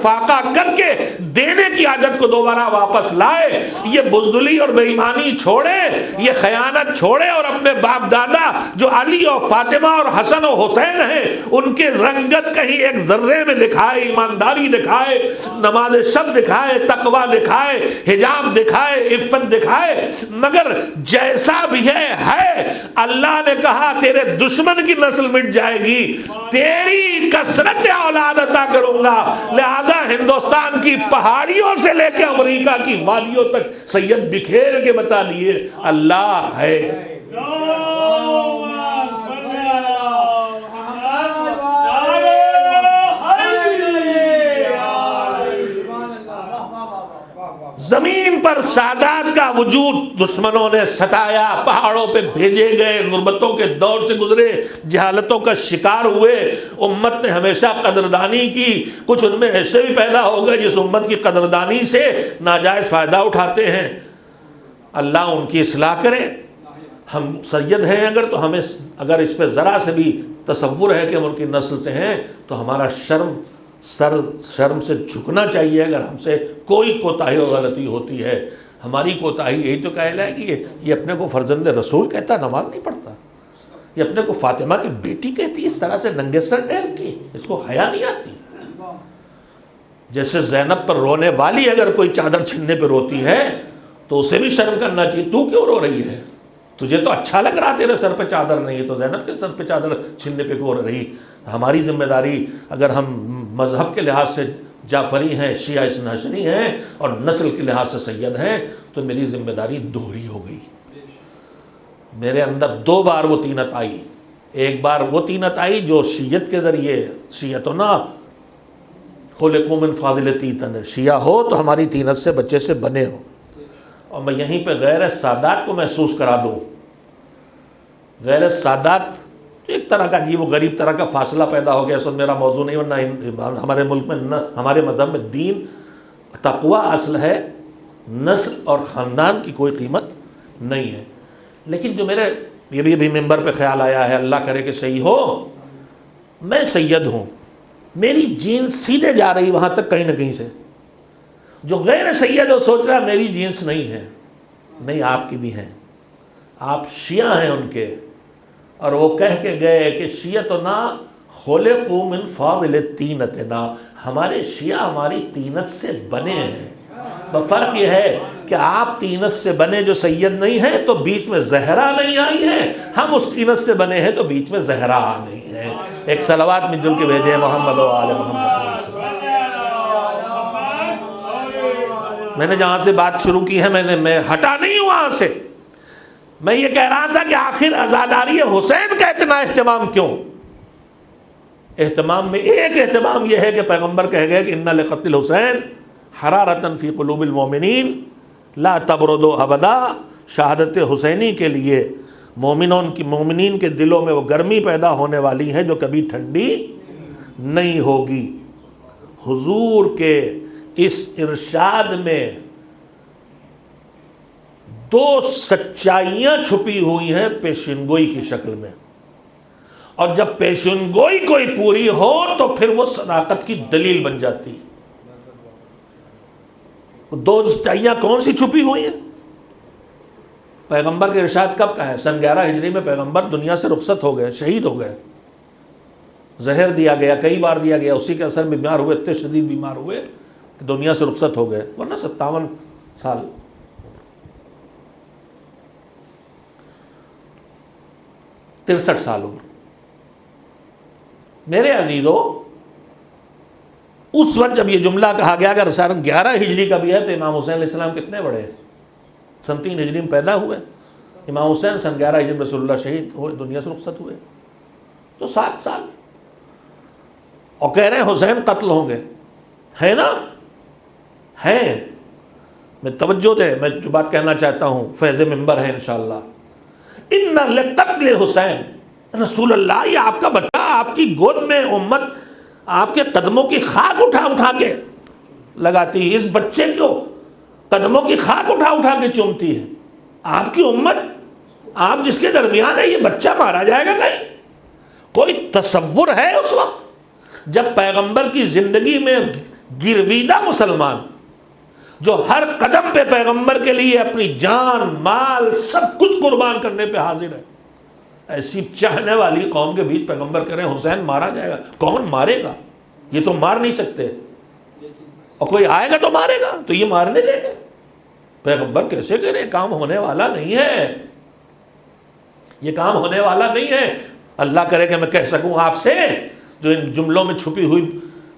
Speaker 1: فاقہ کر کے دینے کی عادت کو دوبارہ واپس لائے، یہ بزدلی اور بے ایمانی چھوڑے، یہ خیانت چھوڑے، اور اپنے باپ دادا جو علی اور فاطمہ اور حسن و حسین ہیں ان کے رنگت کہیں ایک ذرے میں دکھائے، ایمانداری دکھائے، نماز شب دکھائے، تقوی دکھائے، حجاب دکھائے، عفت دکھائے، مگر جیسا بھی ہے اللہ نے کہا تیرے دشمن کی نسل مٹ جائے گی، تیری کثرت اولاد عطا کروں گا، لہذا ہندوستان کی پہاڑیوں سے لے کے امریکہ کی وادیوں تک سید بکھیر کے بتا دیے اللہ ہے۔ زمین پر سادات کا وجود دشمنوں نے ستایا، پہاڑوں پہ بھیجے گئے، غربتوں کے دور سے گزرے، جہالتوں کا شکار ہوئے، امت نے ہمیشہ قدردانی کی، کچھ ان میں ایسے بھی پیدا ہو گئے جس امت کی قدردانی سے ناجائز فائدہ اٹھاتے ہیں، اللہ ان کی اصلاح کرے۔ ہم سید ہیں اگر تو ہمیں اگر اس پہ ذرا سے بھی تصور ہے کہ ہم ان کی نسل سے ہیں تو ہمارا شرم سے جھکنا چاہیے۔ اگر ہم سے کوئی کوتاہی اور غلطی ہوتی ہے، ہماری کوتاہی یہی تو کہنا ہے کہ یہ اپنے کو فرزند رسول کہتا، نماز نہیں پڑھتا، یہ اپنے کو فاطمہ کی بیٹی کہتی، اس طرح سے ننگے سر ٹہل کی، اس کو حیا نہیں آتی۔ جیسے زینب پر رونے والی اگر کوئی چادر چھننے پہ روتی ہے تو اسے بھی شرم کرنا چاہیے، تو کیوں رو رہی ہے؟ تجھے تو اچھا لگ رہا تیرے سر پہ چادر نہیں ہے، تو زینب کے سر پہ چادر چھننے پہ کیوں رہی؟ ہماری ذمہ داری، اگر ہم مذہب کے لحاظ سے جعفری ہیں، شیعہ اثنا عشری ہیں، اور نسل کے لحاظ سے سید ہیں، تو میری ذمہ داری دوہری ہو گئی۔ میرے اندر 2 بار وہ طینت آئی، ایک بار وہ طینت آئی جو شیعت کے ذریعے، شیعتنا خلقوا من فاضل تیتن، شیعہ ہو تو ہماری طینت سے بچے سے بنے ہو، اور میں یہیں پہ غیر سادات کو محسوس کرا دوں۔ غیر سادات ایک طرح کا عجیب و غریب طرح کا فاصلہ پیدا ہو گیا، سب میرا موضوع نہیں، ورنہ ہمارے ملک میں نہ ہمارے مذہب میں دین تقوی اصل ہے، نسل اور خاندان کی کوئی قیمت نہیں ہے۔ لیکن جو میرے یہ بھی ممبر پہ خیال آیا ہے، اللہ کرے کہ صحیح ہو، میں سید ہوں، میری جینس سیدھے جا رہی وہاں تک کہیں نہ کہیں سے، جو غیر سید ہے وہ سوچ رہا ہے میری جینس نہیں ہے، نہیں آپ کی بھی ہیں، آپ شیعہ ہیں ان کے، اور وہ کہہ کے گئے کہ شیعتنا خلقوا من فاضل طینتنا، ہمارے شیعہ ہماری طینت سے بنے ہیں۔ فرق یہ ہے کہ آپ طینت سے بنے جو سید نہیں ہیں تو بیچ میں زہرا نہیں آئی ہے، ہم اس طینت سے بنے ہیں تو بیچ میں زہرا آ گئی ہے۔ ایک صلوات مل جل کے بھیجے محمد و آل محمد۔ میں نے جہاں سے بات شروع کی ہے میں ہٹا نہیں ہوں وہاں سے، میں یہ کہہ رہا تھا کہ آخر عزاداری حسین کا اتنا اہتمام کیوں؟ اہتمام میں ایک اہتمام یہ ہے کہ پیغمبر کہہ گئے کہ ان لقتل حسین حرارتن فی قلوب المومنین لا تبردوا ابدا، شہادت حسینی کے لیے مومنین کے دلوں میں وہ گرمی پیدا ہونے والی ہے جو کبھی ٹھنڈی نہیں ہوگی۔ حضور کے اس ارشاد میں 2 سچائیاں چھپی ہوئی ہیں پیشین گوئی کی شکل میں، اور جب پیشین گوئی کوئی پوری ہو تو پھر وہ صداقت کی دلیل بن جاتی۔ 2 سچائیاں کون سی چھپی ہوئی ہیں؟ پیغمبر کے ارشاد کب کا ہے؟ سن 11 ہجری میں پیغمبر دنیا سے رخصت ہو گئے، شہید ہو گئے، زہر دیا گیا، کئی بار دیا گیا، اسی کے اثر میں بیمار ہوئے، اتنے شدید بیمار ہوئے کہ دنیا سے رخصت ہو گئے، ورنہ 57 سال۔ 63 سال عمر۔ میرے عزیزو، اس وقت جب یہ جملہ کہا گیا کہ رسالت 11 ہجری کا بھی ہے تو امام حسین علیہ السلام کتنے بڑے ہیں؟ سن 3 ہجری میں پیدا ہوئے، امام حسین سن 11 ہجری میں رسول اللہ شہید ہوئے، دنیا سے رخصت ہوئے، تو 7 سال۔ اور کہہ رہے ہیں حسین قتل ہوں گے، ہے نا؟ ہیں۔ میں توجہ دے، میں جو بات کہنا چاہتا ہوں فیض منبر ہے انشاءاللہ۔ ان لقتل حسین، رسول اللہ یہ آپ کا بچہ آپ کی گود میں امت آپ کے قدموں کی خاک اٹھا اٹھا کے لگاتی ہے، اس بچے کو قدموں کی خاک اٹھا اٹھا کے چومتی ہے۔ آپ کی امت، آپ جس کے درمیان ہے، یہ بچہ مارا جائے گا نہیں؟ کوئی تصور ہے اس وقت جب پیغمبر کی زندگی میں گرویدہ مسلمان جو ہر قدم پہ پیغمبر کے لیے اپنی جان مال سب کچھ قربان کرنے پہ حاضر ہے، ایسی چاہنے والی قوم کے بیچ پیغمبر کہہ رہے ہیں حسین مارا جائے گا؟ کون مارے گا؟ یہ تو مار نہیں سکتے، اور کوئی آئے گا تو مارے گا، تو یہ مارنے دیں گے؟ پیغمبر کیسے کہہ رہے ہیں؟ کام ہونے والا نہیں ہے، یہ کام ہونے والا نہیں ہے۔ اللہ کرے کہ میں کہہ سکوں آپ سے جو ان جملوں میں چھپی ہوئی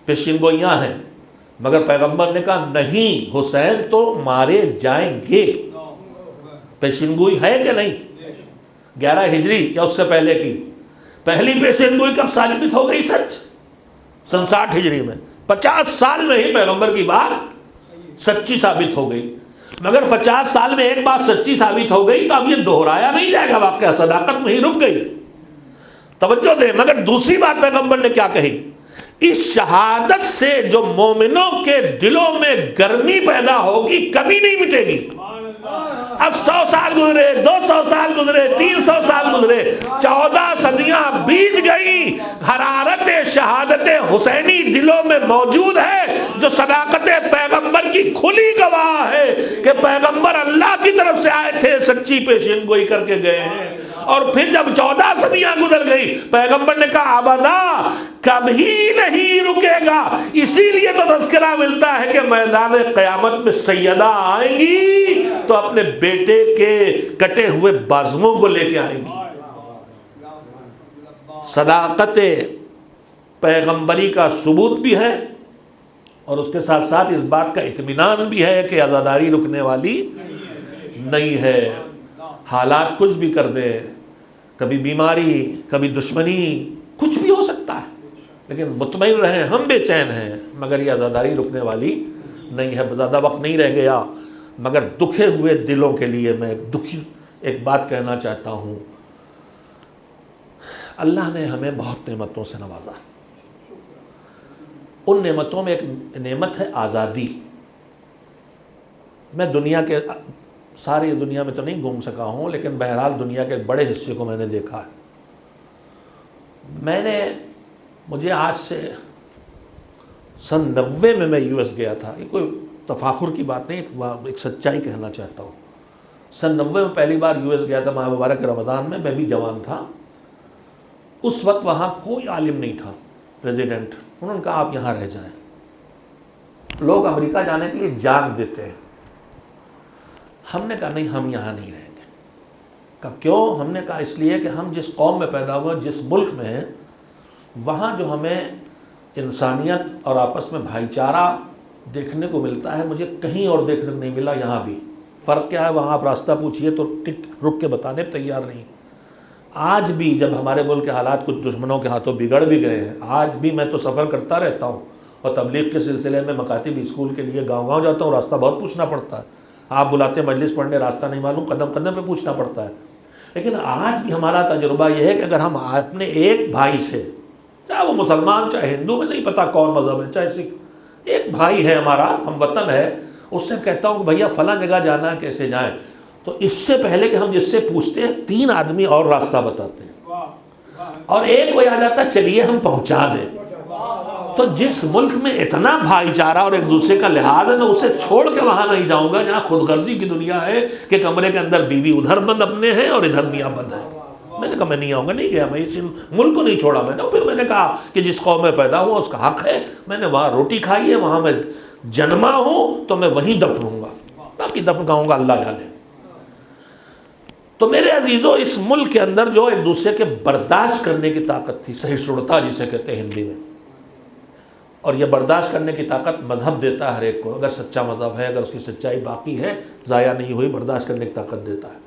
Speaker 1: پیشین گوئیاں ہیں، مگر پیغمبر نے کہا نہیں، حسین تو مارے جائیں گے۔ پیشین گوئی ہے کہ نہیں؟ 11 ہجری یا اس سے پہلے کی پہلی پیشین گوئی کب ثابت ہو گئی سچ؟ سن 60 ہجری میں۔ 50 سال میں ہی پیغمبر کی بات سچی ثابت ہو گئی، مگر 50 سال میں ایک بات سچی ثابت ہو گئی تو اب یہ دہرایا نہیں جائے گا، واقعہ صداقت میں ہی رک گئی۔ توجہ دے، مگر دوسری بات پیغمبر نے کیا کہی؟ اس شہادت سے جو مومنوں کے دلوں میں گرمی پیدا ہوگی کبھی نہیں مٹے گی۔ اب 100 سال گزرے، 200 سال گزرے، 300 سال گزرے، 14 صدیاں بیت گئی، حرارت شہادت حسینی دلوں میں موجود ہے، جو صداقت پیغمبر کی کھلی گواہ ہے کہ پیغمبر اللہ کی طرف سے آئے تھے، سچی پیشین گوئی کر کے گئے ہیں۔ اور پھر جب 14 صدیاں گزر گئی، پیغمبر نے کہا ابدا کبھی نہیں رکے گا۔ اسی لیے تو تذکرہ ملتا ہے کہ میدان قیامت میں سیدہ آئیں گی تو اپنے بیٹے کے کٹے ہوئے بازوؤں کو لے کے آئیں گی۔ صداقت پیغمبری کا ثبوت بھی ہے، اور اس کے ساتھ ساتھ اس بات کا اطمینان بھی ہے کہ عزاداری رکنے والی نہیں ہے۔ حالات کچھ بھی کر دے، کبھی بیماری، کبھی دشمنی، کچھ بھی ہو سکتا ہے، لیکن مطمئن رہیں ہم بے چین ہیں، مگر یہ عزاداری رکنے والی نہیں ہے۔ زیادہ وقت نہیں رہ گیا، مگر دکھے ہوئے دلوں کے لیے میں ایک بات کہنا چاہتا ہوں۔ اللہ نے ہمیں بہت نعمتوں سے نوازا، ان نعمتوں میں ایک نعمت ہے آزادی۔ میں دنیا کے ساری دنیا میں تو نہیں گھوم سکا ہوں، لیکن بہرحال دنیا کے ایک بڑے حصے کو میں نے دیکھا ہے۔ مجھے آج سے سن 90 میں یو ایس گیا تھا، یہ کوئی تفاخر کی بات نہیں، ایک سچائی کہنا چاہتا ہوں۔ سن 90 میں پہلی بار یو ایس گیا تھا، ماہ مبارک رمضان میں بھی جوان تھا۔ اس وقت وہاں کوئی عالم نہیں تھا، پریزیڈنٹ، انہوں نے کہا آپ یہاں رہ جائیں۔ لوگ امریکہ جانے کے لیے جان دیتے ہیں، ہم نے کہا نہیں، ہم یہاں نہیں رہیں گے۔ کہا کیوں؟ ہم نے کہا اس لیے کہ ہم جس قوم میں پیدا ہوئے، جس ملک میں ہیں، وہاں جو ہمیں انسانیت اور آپس میں بھائی چارہ دیکھنے کو ملتا ہے، مجھے کہیں اور دیکھنے کو نہیں ملا۔ یہاں بھی فرق کیا ہے؟ وہاں آپ راستہ پوچھئے تو رک کے بتانے پہ تیار نہیں۔ آج بھی جب ہمارے ملک کے حالات کچھ دشمنوں کے ہاتھوں بگڑ بھی گئے ہیں، آج بھی میں تو سفر کرتا رہتا ہوں، اور تبلیغ کے سلسلے میں مکاتب اسکول کے لیے گاؤں گاؤں جاتا ہوں، راستہ بہت پوچھنا پڑتا ہے۔ آپ بلاتے ہیں مجلس پڑھنے، راستہ نہیں معلوم، قدم قدم پہ پوچھنا پڑتا ہے۔ لیکن آج بھی ہمارا تجربہ یہ ہے کہ اگر ہم اپنے ایک بھائی سے، چاہے وہ مسلمان چاہے ہندو، میں نہیں پتا کون مذہب ہے، چاہے سکھ، ایک بھائی ہے ہمارا، ہم وطن ہے، اس سے کہتا ہوں کہ بھیا فلاں جگہ جانا ہے، کیسے جائیں؟ تو اس سے پہلے کہ ہم جس سے پوچھتے ہیں 3 آدمی اور راستہ بتاتے ہیں، اور ایک کوئی آ جاتا ہے چلیے ہم پہنچا دیں۔ تو جس ملک میں اتنا بھائی چارہ اور ایک دوسرے کا لحاظ ہے، میں اسے چھوڑ کے وہاں نہیں جاؤں گا جہاں خود غرضی کی دنیا ہے کہ کمرے کے اندر بیوی ادھر بند اپنے ہیں اور ادھر میاں بند ہے۔ میں نے کہا میں نہیں آؤں گا، نہیں گیا، میں اس ملک کو نہیں چھوڑا میں نے۔ اور پھر میں نے کہا کہ جس قوم میں پیدا ہوا اس کا حق ہے، میں نے وہاں روٹی کھائی ہے، وہاں میں جنما ہوں، تو میں وہیں دفن ہوں گا، باقی دفن کہوں گا اللہ جانے۔ تو میرے عزیزوں، اس ملک کے اندر جو ایک دوسرے کے برداشت کرنے کی طاقت تھی، سہیشوتا جسے کہتے ہیں ہندی میں، اور یہ برداشت کرنے کی طاقت مذہب دیتا ہے ہر ایک کو، اگر سچا مذہب ہے، اگر اس کی سچائی باقی ہے، ضائع نہیں ہوئی، برداشت کرنے کی طاقت دیتا ہے۔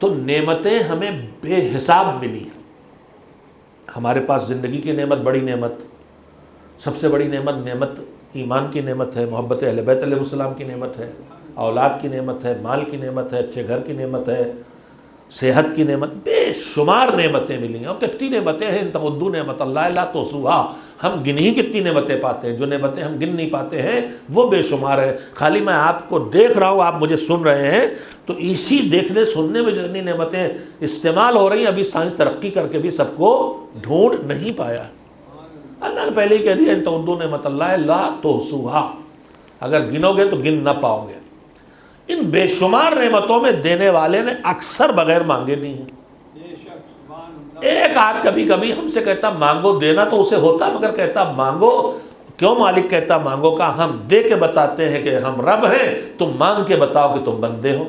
Speaker 1: تو نعمتیں ہمیں بے حساب ملی۔ ہمارے پاس زندگی کی نعمت، بڑی نعمت، سب سے بڑی نعمت ایمان کی نعمت ہے، محبت اہل بیت علیہ السلام کی نعمت ہے، اولاد کی نعمت ہے، مال کی نعمت ہے، اچھے گھر کی نعمت ہے، صحت کی نعمت، بے شمار نعمتیں ملی ہیں۔ اور کتنی نعمتیں ہیں، ان تعدوا نعمت اللہ لا تحصوها، ہم گن ہی کتنی نعمتیں پاتے ہیں، جو نعمتیں ہم گن نہیں پاتے ہیں وہ بے شمار ہے۔ خالی میں آپ کو دیکھ رہا ہوں، آپ مجھے سن رہے ہیں، تو اسی دیکھنے سننے میں جتنی نعمتیں استعمال ہو رہی ہیں، ابھی سائنس ترقی کر کے بھی سب کو ڈھونڈ نہیں پایا۔ اللہ نے پہلے ہی کہہ دیا ان تعدوا نعمت اللہ لا تحصوها، اگر گنو گے تو گن نہ پاؤ گے۔ ان بے شمار نعمتوں میں دینے والے نے اکثر بغیر مانگے نہیں ہیں۔ ایک آدھ کبھی کبھی ہم سے کہتا مانگو، دینا تو اسے ہوتا، مگر کہتا مانگو کیوں؟ مالک کہتا مانگو کا ہم دے کے بتاتے ہیں کہ ہم رب ہیں، تم مانگ کے بتاؤ کہ تم بندے ہو،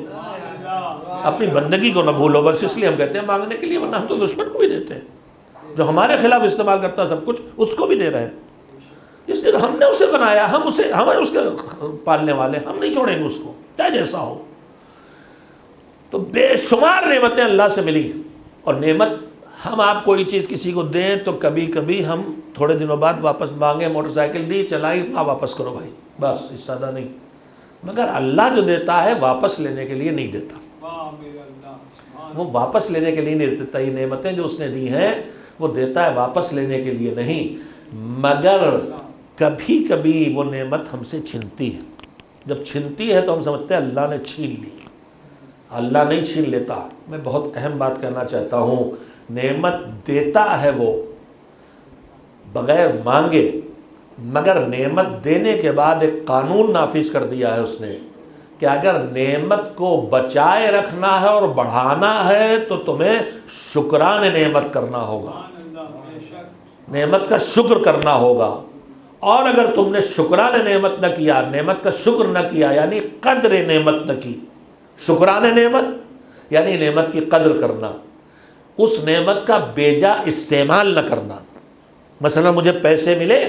Speaker 1: اپنی بندگی کو نہ بھولو، بس اس لیے ہم کہتے ہیں مانگنے کے لیے، ورنہ ہم تو دشمن کو بھی دیتے ہیں، جو ہمارے خلاف استعمال کرتا ہے سب کچھ، اس کو بھی دے رہے ہیں، اس لیے ہم نے اسے بنایا، ہم اس کے پالنے والے، ہم نہیں چھوڑیں گے اس کو چاہے جیسا ہو۔ تو بے شمار نعمتیں اللہ سے ملی، اور نعمت ہم آپ کوئی چیز کسی کو دیں تو کبھی کبھی ہم تھوڑے دنوں بعد واپس مانگیں، موٹر سائیکل دی چلائی، واپس کرو بھائی، بس اس سادہ نہیں، مگر اللہ جو دیتا ہے واپس لینے کے لیے نہیں دیتا، وہ واپس لینے کے لیے نہیں دیتا۔ یہ نعمتیں جو اس نے دی ہیں وہ دیتا ہے واپس لینے کے لیے نہیں، مگر کبھی کبھی وہ نعمت ہم سے چھنتی ہے، جب چھنتی ہے تو ہم سمجھتے ہیں اللہ نے چھین لی، اللہ نہیں چھین لیتا۔ میں بہت اہم بات کہنا چاہتا ہوں، نعمت دیتا ہے وہ بغیر مانگے، مگر نعمت دینے کے بعد ایک قانون نافذ کر دیا ہے اس نے کہ اگر نعمت کو بچائے رکھنا ہے اور بڑھانا ہے تو تمہیں شکران نعمت کرنا ہوگا، نعمت کا شکر کرنا ہوگا، اور اگر تم نے شکران نعمت نہ کیا، نعمت کا شکر نہ کیا، یعنی قدر نعمت نہ کی، شکران نعمت یعنی نعمت کی قدر کرنا، اس نعمت کا بیجا استعمال نہ کرنا۔ مثلا مجھے پیسے ملے،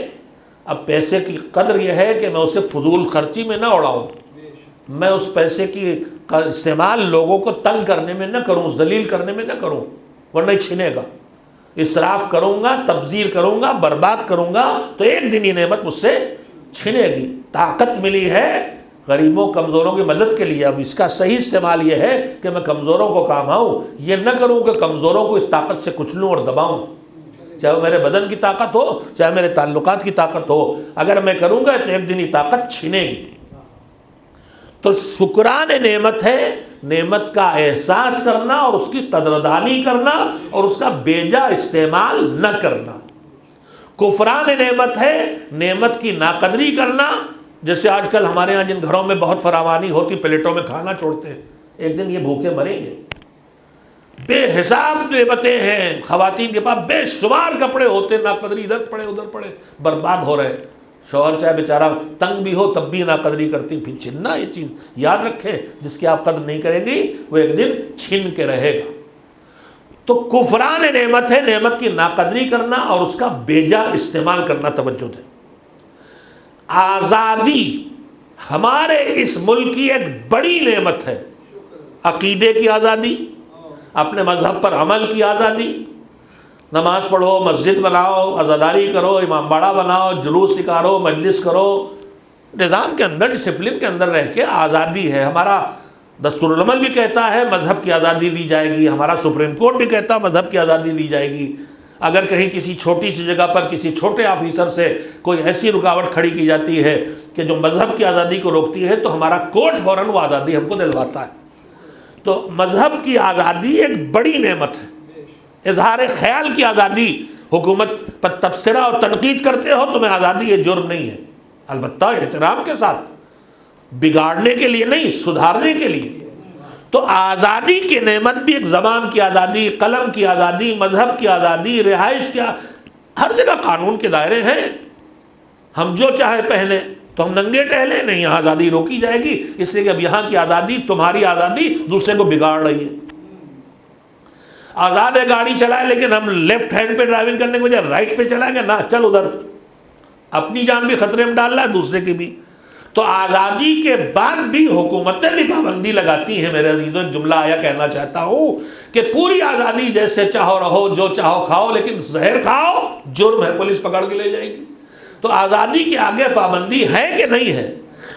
Speaker 1: اب پیسے کی قدر یہ ہے کہ میں اسے فضول خرچی میں نہ اڑاؤں، میں اس پیسے کی استعمال لوگوں کو تنگ کرنے میں نہ کروں، ذلیل کرنے میں نہ کروں، ورنہ چھنے گا۔ اسراف کروں گا، تبذیر کروں گا، برباد کروں گا تو ایک دن یہ نعمت مجھ سے چھنے گی۔ طاقت ملی ہے غریبوں کمزوروں کی مدد کے لیے، اب اس کا صحیح استعمال یہ ہے کہ میں کمزوروں کو کام آؤں، یہ نہ کروں کہ کمزوروں کو اس طاقت سے کچلوں اور دباؤں، چاہے وہ میرے بدن کی طاقت ہو، چاہے میرے تعلقات کی طاقت ہو، اگر میں کروں گا تو ایک دن یہ طاقت چھنے گی۔ تو شکران نعمت ہے نعمت کا احساس کرنا اور اس کی قدردانی کرنا اور اس کا بیجا استعمال نہ کرنا۔ کفران نعمت ہے نعمت کی ناقدری کرنا، جیسے آج کل ہمارے ہاں جن گھروں میں بہت فراوانی ہوتی، پلیٹوں میں کھانا چھوڑتے ہیں، ایک دن یہ بھوکے مریں گے۔ بے حساب نعمتیں ہیں، خواتین کے پاس بے شمار کپڑے ہوتے، ناقدری ادھر پڑے ادھر پڑے، برباد ہو رہے۔ شوہر چاہے بیچارہ تنگ بھی ہو تب بھی ناقدری کرتی، پھر چھننا، یہ چیز یاد رکھیں، جس کی آپ قدر نہیں کریں گی وہ ایک دن چھن کے رہے گا۔ تو کفران نعمت ہے نعمت کی ناقدری کرنا اور اس کا بیجا استعمال کرنا۔ توجہ دیں، آزادی ہمارے اس ملک کی ایک بڑی نعمت ہے، عقیدے کی آزادی، اپنے مذہب پر عمل کی آزادی، نماز پڑھو، مسجد بناؤ، عزاداری کرو، امام باڑہ بناؤ، جلوس نکالو، مجلس کرو، نظام کے اندر، ڈسپلن کے اندر رہ کے آزادی ہے۔ ہمارا دستور العمل بھی کہتا ہے مذہب کی آزادی دی جائے گی، ہمارا سپریم کورٹ بھی کہتا ہے مذہب کی آزادی دی جائے گی۔ اگر کہیں کسی چھوٹی سی جگہ پر کسی چھوٹے آفیسر سے کوئی ایسی رکاوٹ کھڑی کی جاتی ہے کہ جو مذہب کی آزادی کو روکتی ہے تو ہمارا کورٹ فوراً وہ آزادی ہم کو دلواتا ہے۔ تو مذہب کی آزادی ایک بڑی نعمت ہے۔ اظہار خیال کی آزادی، حکومت پر تبصرہ اور تنقید کرتے ہو تمہیں آزادی، یہ جرم نہیں ہے، البتہ احترام کے ساتھ، بگاڑنے کے لیے نہیں، سدھارنے کے لیے۔ تو آزادی کی نعمت بھی ایک زبان کی آزادی، قلم کی آزادی، مذہب کی آزادی، رہائش کی، ہر جگہ قانون کے دائرے ہیں۔ ہم جو چاہے پہلیں تو ہم ننگے ٹہلیں نہیں، یہاں آزادی روکی جائے گی، اس لیے کہ اب یہاں کی آزادی، تمہاری آزادی دوسرے کو بگاڑ رہی ہے۔ آزاد ہے گاڑی چلائے لیکن ہم لیفٹ ہینڈ پہ ڈرائیونگ کرنے کے بجائے رائٹ پہ چلائیں گے، نہ چل ادھر، اپنی جان بھی خطرے میں ڈال رہا ہے دوسرے کی بھی۔ تو آزادی کے بعد بھی حکومتیں بھی پابندی لگاتی ہیں۔ میرے عزیزوں ایک جملہ آیا کہنا چاہتا ہوں کہ پوری آزادی، جیسے چاہو رہو، جو چاہو کھاؤ، لیکن زہر کھاؤ جرم ہے، پولیس پکڑ کے لے جائے گی۔ تو آزادی کے آگے پابندی ہے کہ نہیں ہے؟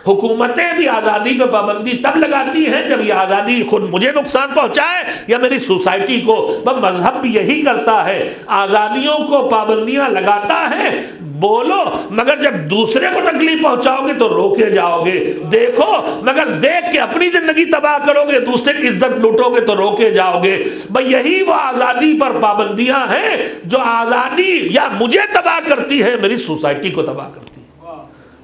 Speaker 1: حکومتیں بھی آزادی پہ پابندی تب لگاتی ہیں جب یہ آزادی خود مجھے نقصان پہنچائے یا میری سوسائٹی کو۔ مذہب بھی یہی کرتا ہے، آزادیوں کو پابندیاں لگاتا ہے، بولو مگر جب دوسرے کو تکلیف پہنچاؤ گے تو روکے جاؤ گے، دیکھو مگر دیکھ کے اپنی زندگی تباہ کرو گے، دوسرے کی عزت لوٹو گے تو روکے جاؤ گے۔ بھئی یہی وہ آزادی پر پابندیاں ہیں جو آزادی یا مجھے تباہ کرتی ہے، میری سوسائٹی کو تباہ کرتی ہے۔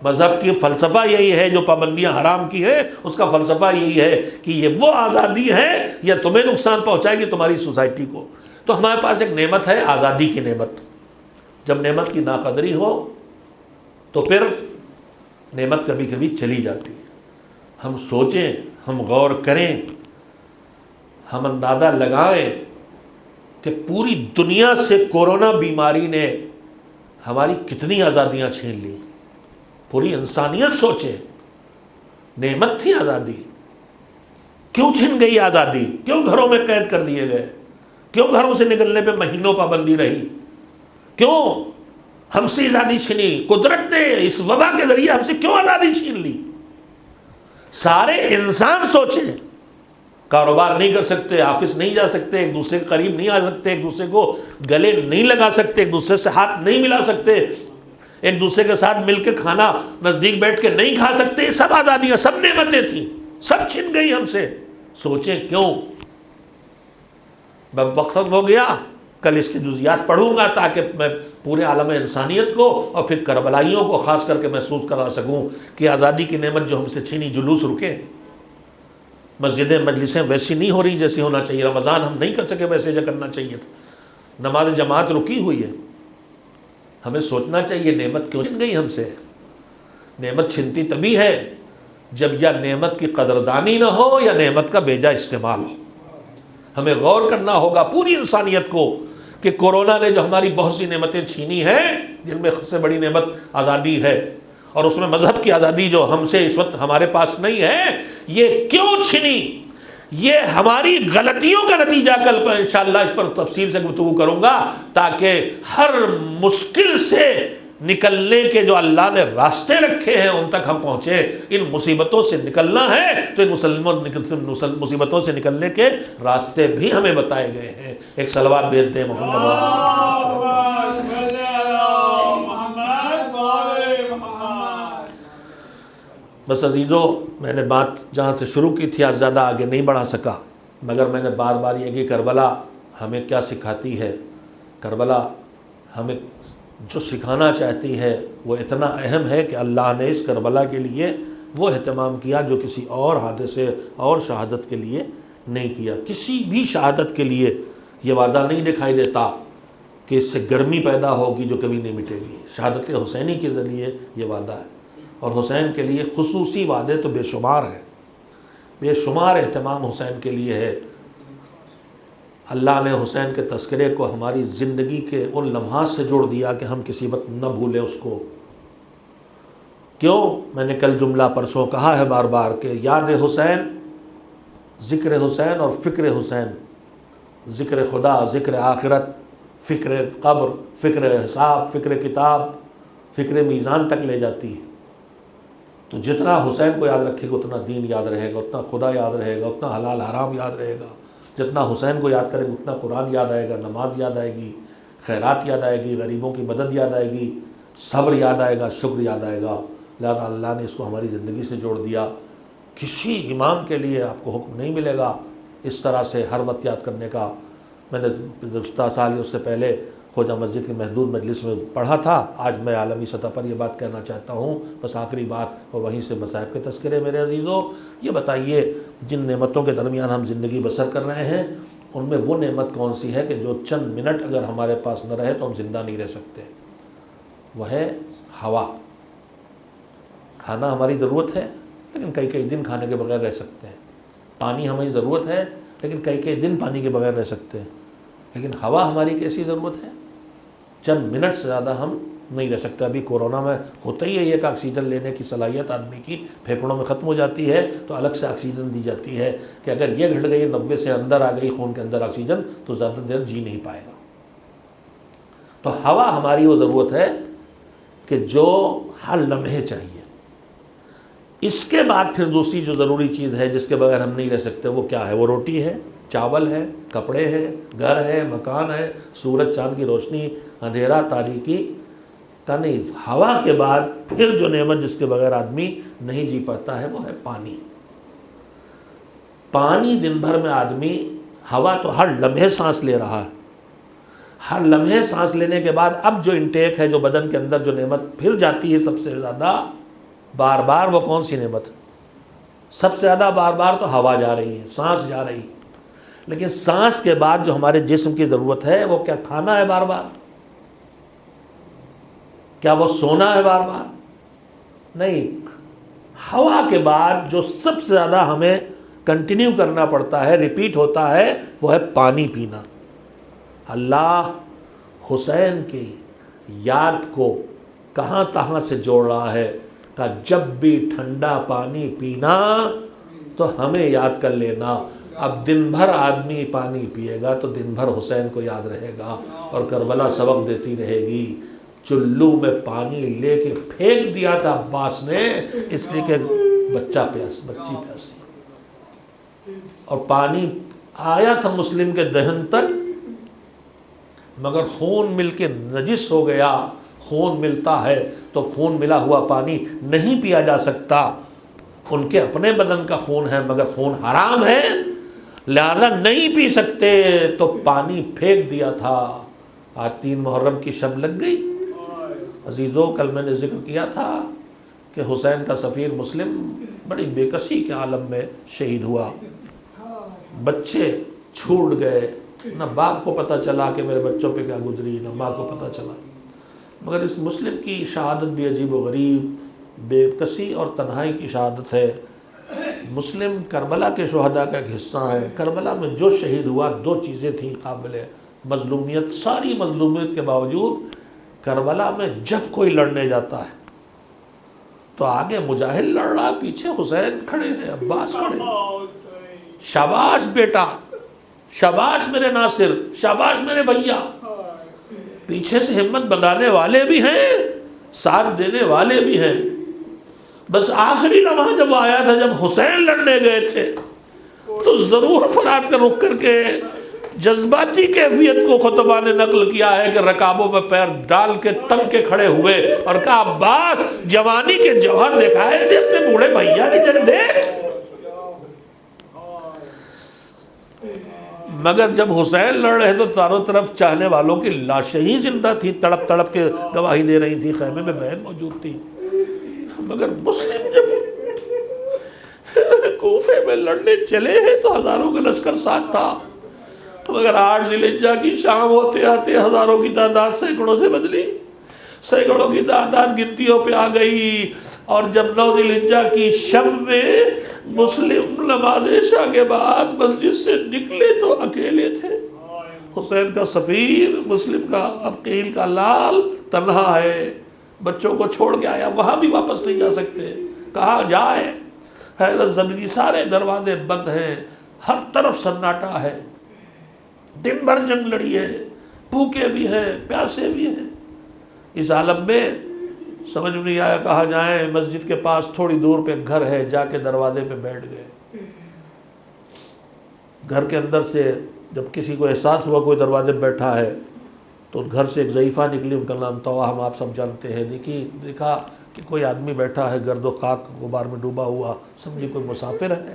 Speaker 1: مذہب کی فلسفہ یہی ہے، جو پابندیاں حرام کی ہے اس کا فلسفہ یہی ہے کہ یہ وہ آزادی ہے یا تمہیں نقصان پہنچائے گی تمہاری سوسائٹی کو۔ تو ہمارے پاس ایک نعمت ہے، آزادی کی نعمت۔ جب نعمت کی ناقدری ہو تو پھر نعمت کبھی کبھی چلی جاتی ہے۔ ہم سوچیں، ہم غور کریں، ہم اندازہ لگائیں کہ پوری دنیا سے کورونا بیماری نے ہماری کتنی آزادیاں چھین لی۔ پوری انسانیت سوچے، نعمت تھی آزادی، کیوں چھن گئی آزادی؟ کیوں گھروں میں قید کر دیے گئے؟ کیوں گھروں سے نکلنے پہ مہینوں پابندی رہی؟ کیوں ہم سے آزادی چھنی؟ قدرت نے اس وبا کے ذریعے ہم سے کیوں آزادی چھین لی؟ سارے انسان سوچیں۔ کاروبار نہیں کر سکتے، آفس نہیں جا سکتے، ایک دوسرے کے قریب نہیں آ سکتے، ایک دوسرے کو گلے نہیں لگا سکتے، ایک دوسرے سے ہاتھ نہیں ملا سکتے، ایک دوسرے کے ساتھ مل کے کھانا نزدیک بیٹھ کے نہیں کھا سکتے۔ یہ سب آزادیاں، سب نعمتیں تھیں، سب چھن گئی ہم سے۔ سوچیں کیوں؟ وقت ہو گیا، کل اس کے جزیات پڑھوں گا تاکہ میں پورے عالم انسانیت کو اور پھر کربلائیوں کو خاص کر کے محسوس کرا سکوں کہ آزادی کی نعمت جو ہم سے چھینی، جلوس رکے۔ مسجدیں مجلسیں ویسی نہیں ہو رہی جیسی ہونا چاہیے، رمضان ہم نہیں کر سکے ویسے جو کرنا چاہیے تھا، نماز جماعت رکی ہوئی ہے۔ ہمیں سوچنا چاہیے نعمت کیوں چھن گئی ہم سے؟ نعمت چھنتی تبھی ہے جب یا نعمت کی قدردانی نہ ہو یا نعمت کا بیجا استعمال ہو۔ ہمیں غور کرنا ہوگا پوری انسانیت کو کہ کورونا نے جو ہماری بہت سی نعمتیں چھینی ہیں، جن میں سب سے بڑی نعمت آزادی ہے، اور اس میں مذہب کی آزادی جو ہم سے اس وقت ہمارے پاس نہیں ہے، یہ کیوں چھنی؟ یہ ہماری غلطیوں کا نتیجہ۔ کل پر انشاءاللہ اس پر تفصیل سے گفتگو کروں گا تاکہ ہر مشکل سے نکلنے کے جو اللہ نے راستے رکھے ہیں ان تک ہم پہنچے۔ ان مصیبتوں سے نکلنا ہے تو ان مصیبتوں سے نکلنے کے راستے بھی ہمیں بتائے گئے ہیں۔ ایک صلوات بھیجتے ہیں محمد۔ بس عزیزو، میں نے بات جہاں سے شروع کی تھی آج زیادہ آگے نہیں بڑھا سکا، مگر میں نے بار بار یہ کہ کربلا ہمیں کیا سکھاتی ہے۔ کربلا ہمیں جو سکھانا چاہتی ہے وہ اتنا اہم ہے کہ اللہ نے اس کربلا کے لیے وہ اہتمام کیا جو کسی اور حادثے اور شہادت کے لیے نہیں کیا۔ کسی بھی شہادت کے لیے یہ وعدہ نہیں دکھائی دیتا کہ اس سے گرمی پیدا ہوگی جو کبھی نہیں مٹے گی۔ شہادت حسینی کے ذریعے یہ وعدہ ہے، اور حسین کے لیے خصوصی وعدے تو بے شمار ہیں، بے شمار اہتمام حسین کے لیے ہے۔ اللہ نے حسین کے تذکرے کو ہماری زندگی کے ان لمحات سے جوڑ دیا کہ ہم کسی وقت نہ بھولیں اس کو۔ کیوں؟ میں نے کل جملہ پرسوں کہا ہے بار بار کہ یاد حسین، ذکر حسین اور فکر حسین، ذکر خدا، ذکر آخرت، فکر قبر، فکر حساب، فکر کتاب، فکر میزان تک لے جاتی ہے۔ تو جتنا حسین کو یاد رکھے گا اتنا دین یاد رہے گا، اتنا خدا یاد رہے گا، اتنا حلال حرام یاد رہے گا۔ جتنا حسین کو یاد کرے گا اتنا قرآن یاد آئے گا، نماز یاد آئے گی، خیرات یاد آئے گی، غریبوں کی مدد یاد آئے گی، صبر یاد آئے گا، شکر یاد آئے گا۔ لہذا اللہ نے اس کو ہماری زندگی سے جوڑ دیا۔ کسی امام کے لیے آپ کو حکم نہیں ملے گا اس طرح سے ہر وقت یاد کرنے کا۔ میں نے گزشتہ سال اس سے پہلے خواجہ مسجد کی محدود مجلس میں پڑھا تھا، آج میں عالمی سطح پر یہ بات کہنا چاہتا ہوں، بس آخری بات اور وہیں سے مصائب کے تذکرے۔ میرے عزیزو، یہ بتائیے جن نعمتوں کے درمیان ہم زندگی بسر کر رہے ہیں ان میں وہ نعمت کون سی ہے کہ جو چند منٹ اگر ہمارے پاس نہ رہے تو ہم زندہ نہیں رہ سکتے؟ وہ ہے ہوا۔ کھانا ہماری ضرورت ہے لیکن کئی کئی دن کھانے کے بغیر رہ سکتے ہیں۔ پانی ہماری ضرورت ہے لیکن کئی کئی دن پانی کے بغیر رہ سکتے ہیں۔ لیکن ہوا ہماری کیسی ضرورت ہے؟ چند منٹ سے زیادہ ہم نہیں رہ سکتے. ابھی کورونا میں ہوتا ہی ہے یہ کہ آکسیجن لینے کی صلاحیت آدمی کی پھیپھڑوں میں ختم ہو جاتی ہے تو الگ سے آکسیجن دی جاتی ہے کہ اگر یہ گھٹ گئی 90 سے اندر آ گئی خون کے اندر آکسیجن تو زیادہ دیر جی نہیں پائے گا. تو ہوا ہماری وہ ضرورت ہے کہ جو ہر لمحے چاہیے. اس کے بعد پھر دوسری جو ضروری چیز ہے جس کے بغیر ہم نہیں رہ سکتے وہ کیا ہے؟ وہ روٹی ہے، چاول ہے، کپڑے ہیں، گھر ہے، مکان ہے، سورج چاند کی روشنی، اندھیرا تاریکی کا نہیں. ہوا کے بعد پھر جو نعمت جس کے بغیر آدمی نہیں جی پاتا ہے وہ ہے پانی. پانی دن بھر میں آدمی، ہوا تو ہر لمحے سانس لے رہا ہے، ہر لمحے سانس لینے کے بعد اب جو انٹیک ہے، جو بدن کے اندر جو نعمت پھر جاتی ہے سب سے زیادہ بار بار، وہ کون سی نعمت؟ سب سے زیادہ بار بار تو ہوا جا رہی ہے، سانس جا رہی. لیکن سانس کے بعد جو ہمارے جسم کی ضرورت ہے وہ کیا کھانا ہے بار بار؟ کیا وہ سونا ہے بار بار؟ نہیں. ہوا کے بعد جو سب سے زیادہ ہمیں کنٹینیو کرنا پڑتا ہے، ریپیٹ ہوتا ہے، وہ ہے پانی پینا. اللہ حسین کی یاد کو کہاں کہاں سے جوڑ رہا ہے کہ جب بھی ٹھنڈا پانی پینا تو ہمیں یاد کر لینا. اب دن بھر آدمی پانی پیے گا تو دن بھر حسین کو یاد رہے گا اور کربلا سبق دیتی رہے گی. چلو میں پانی لے کے پھینک دیا تھا عباس نے اس لیے کہ بچی پیاسی، اور پانی آیا تھا مسلم کے دہن تک مگر خون مل کے نجس ہو گیا. خون ملتا ہے تو خون ملا ہوا پانی نہیں پیا جا سکتا. ان کے اپنے بدن کا خون ہے مگر خون حرام ہے لہذا نہیں پی سکتے تو پانی پھینک دیا تھا. آج 3 محرم کی شب لگ گئی. عزیزو کل میں نے ذکر کیا تھا کہ حسین کا سفیر مسلم بڑی بے کسی کے عالم میں شہید ہوا. بچے چھوٹ گئے، نہ باپ کو پتہ چلا کہ میرے بچوں پہ کیا گزری، نہ ماں کو پتہ چلا. مگر اس مسلم کی شہادت بھی عجیب و غریب، بے کسی اور تنہائی کی شہادت ہے. مسلم کربلا کے شہداء کا ایک حصہ ہے. کربلا میں جو شہید ہوا 2 چیزیں تھیں قابل مظلومیت. ساری مظلومیت کے باوجود کربلا میں جب کوئی لڑنے جاتا ہے تو آگے مجاہد لڑ رہا، پیچھے حسین کھڑے ہیں، عباس کھڑے ہیں. شاباش بیٹا، شاباش میرے ناصر، شاباش میرے بھیا. پیچھے سے ہمت بندانے والے بھی ہیں، ساتھ دینے والے بھی ہیں. بس آخری لمحہ جب آیا تھا، جب حسین لڑنے گئے تھے تو ضرور فرات کا رخ کر کے جذباتی کیفیت کو خطبہ نے نقل کیا ہے کہ رکابوں میں پیر ڈال کے تن کے کھڑے ہوئے اور کہا عباس جوانی کے جوہر دکھائے تھے اپنے بوڑھے بھیا کی جنگ دیکھ. مگر جب حسین لڑ رہے تو چاروں طرف چاہنے والوں کی لاشیں ہی زندہ تھی، تڑپ تڑپ کے گواہی دے رہی تھی. خیمے میں بہن موجود تھی. مگر مسلم جب کوفے میں لڑنے چلے ہیں تو ہزاروں کا لشکر ساتھ تھا. مگر 8 ذی الحجہ کی شام ہوتے آتے ہزاروں کی تعداد سینکڑوں سے بدلی، سینکڑوں کی تعداد گنتیوں پہ آ گئی. اور جب 9 ذی الحجہ کی شب میں مسلم نماز عشاء کے بعد مسجد سے نکلے تو اکیلے تھے. حسین کا سفیر، مسلم کا عقیل کا لال تنہا ہے، بچوں کو چھوڑ کے آیا، وہاں بھی واپس نہیں جا سکتے. کہاں جائے؟ حیرت زدگی، سارے دروازے بند ہیں، ہر طرف سناٹا ہے. دن بھر جنگ لڑی ہے، بھوکے بھی ہیں، پیاسے بھی ہیں. اس عالم میں سمجھ میں نہیں آیا کہاں جائیں. مسجد کے پاس تھوڑی دور پہ گھر ہے، جا کے دروازے پہ بیٹھ گئے. گھر کے اندر سے جب کسی کو احساس ہوا کوئی دروازے پہ بیٹھا ہے تو گھر سے ایک ضعیفہ نکلی، ان کا نام توہم آپ سب جانتے ہیں. دیکھا کہ کوئی آدمی بیٹھا ہے گرد و خاک غبار میں ڈوبا ہوا، سمجھی کوئی مسافر ہے،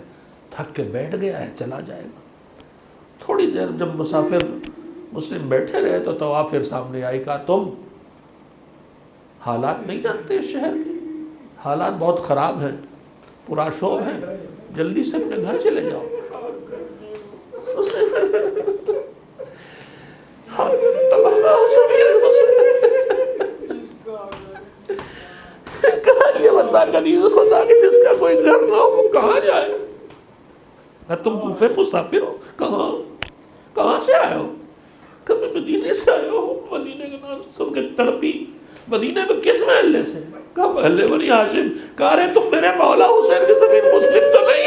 Speaker 1: تھک کے بیٹھ گیا ہے، چلا جائے گا. تھوڑی دیر جب مسافر مسلم بیٹھے رہے تو توہا پھر سامنے آئی. کہا تم حالات نہیں جانتے، شہر کے حالات بہت خراب ہیں، پرآشوب ہیں، جلدی سے اپنے گھر چلے جاؤ. کہا یہ بتا کنیز خدا کہ جس کا کوئی گھر نہ ہو وہ کہاں جائے؟ تم کوفے مسافر ہو؟ کہاں سے آئے ہو؟ مدینے کا نام سن کے تڑپی. مدینے میں کس محلے سے؟ کہا محلے بنی ہاشم. کہا رہے تم میرے مولا حسین کے زمین مسلم تو نہیں؟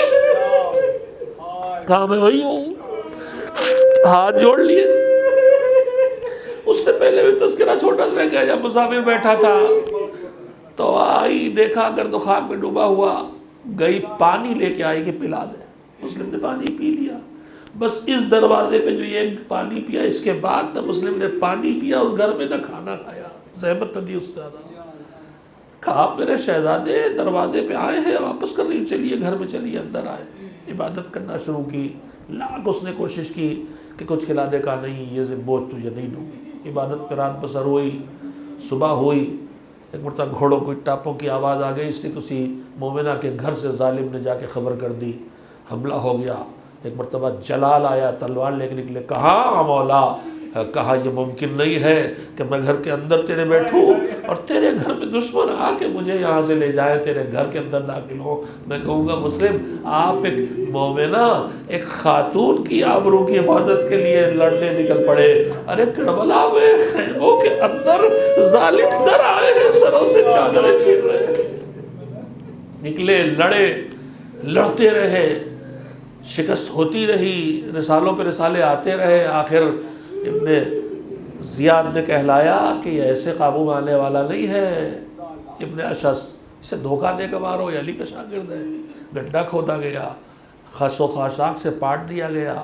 Speaker 1: کہا میں وہی ہوں. ہاتھ جوڑ لیے. اس سے پہلے بھی تذکرہ چھوٹا سا رہ گیا. جب مسافر بیٹھا تھا تو آئی, دیکھا گرد و خاک میں ڈوبا ہوا, گئی پانی لے کے آئی کہ پلا دے. مسلم نے پانی پی لیا. بس اس دروازے پہ جو یہ پانی پیا, اس کے بعد نہ مسلم نے پانی پیا اس گھر میں, نہ کھانا کھایا. زحمت نہ دی اس سے زیادہ. کہا میرے شہزادے دروازے پہ آئے ہیں, واپس کر رہی, چلیے گھر میں چلیے, اندر آئے. عبادت کرنا شروع کی. لاکھ اس نے کوشش کی کہ کچھ کھلانے کا نہیں, یہ بوجھ تجھے نہیں دوں گی. عبادت پہ رات بسر ہوئی. صبح ہوئی, ایک مرتبہ گھوڑوں کی ٹاپوں کی آواز آ گئی. اس نے کسی مومنہ کے گھر سے ظالم نے جا کے خبر کر دی. حملہ ہو گیا. ایک مرتبہ جلال آیا تلوار لے کے نکلے. کہا مولا, کہا یہ ممکن نہیں ہے کہ میں گھر کے اندر تیرے بیٹھوں اور تیرے گھر میں دشمن آ کے مجھے یہاں سے لے جائے, تیرے گھر کے اندر داخل ہو. میں کہوں گا مسلم آپ ایک مومنہ, ایک خاتون کی آبرو کی حفاظت کے لیے لڑنے نکل پڑے. ارے کربلا میں خیموں کے اندر ظالم در آئے ہیں, سروں سے چادریں چھین رہے ہیں. نکلے, لڑے, لڑتے رہے, شکست ہوتی رہی, رسالوں پہ رسالے آتے رہے. آخر ابن زیاد نے کہلایا کہ یہ ایسے قابو میں آنے والا نہیں ہے. ابن اشعث, اسے دھوکہ دے کے مارو, یہ علی کا شاگرد ہے. گڈھا کھودا گیا, خس و خاشاک سے پاٹ دیا گیا,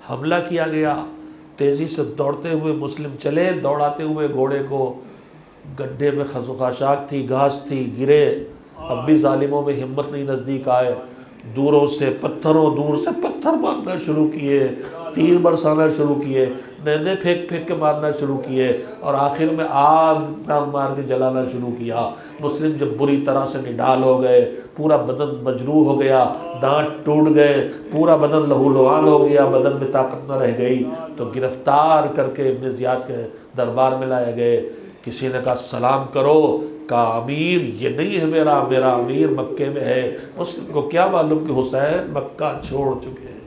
Speaker 1: حملہ کیا گیا. تیزی سے دوڑتے ہوئے مسلم چلے, دوڑاتے ہوئے گھوڑے کو. گڈھے میں خس و خاشاک تھی, گھاس تھی, گرے. اب بھی ظالموں میں ہمت نہیں نزدیک آئے. دوروں سے پتھروں, دور سے پتھر مارنا شروع کیے, تیر برسانا شروع کیے, نیزے پھینک پھینک کے مارنا شروع کیے, اور آخر میں آگ مار کے جلانا شروع کیا. مسلم جب بری طرح سے نڈال ہو گئے, پورا بدن مجروح ہو گیا, دانت ٹوٹ گئے, پورا بدن لہو لعان ہو گیا, بدن میں طاقت نہ رہ گئی, تو گرفتار کر کے ابن زیاد کے دربار میں لائے گئے. کسی نے کہا سلام کرو. کہا امیر یہ نہیں ہے میرا, میرا امیر مکے میں ہے. مسلم کو کیا معلوم کہ حسین مکہ چھوڑ چکے ہیں.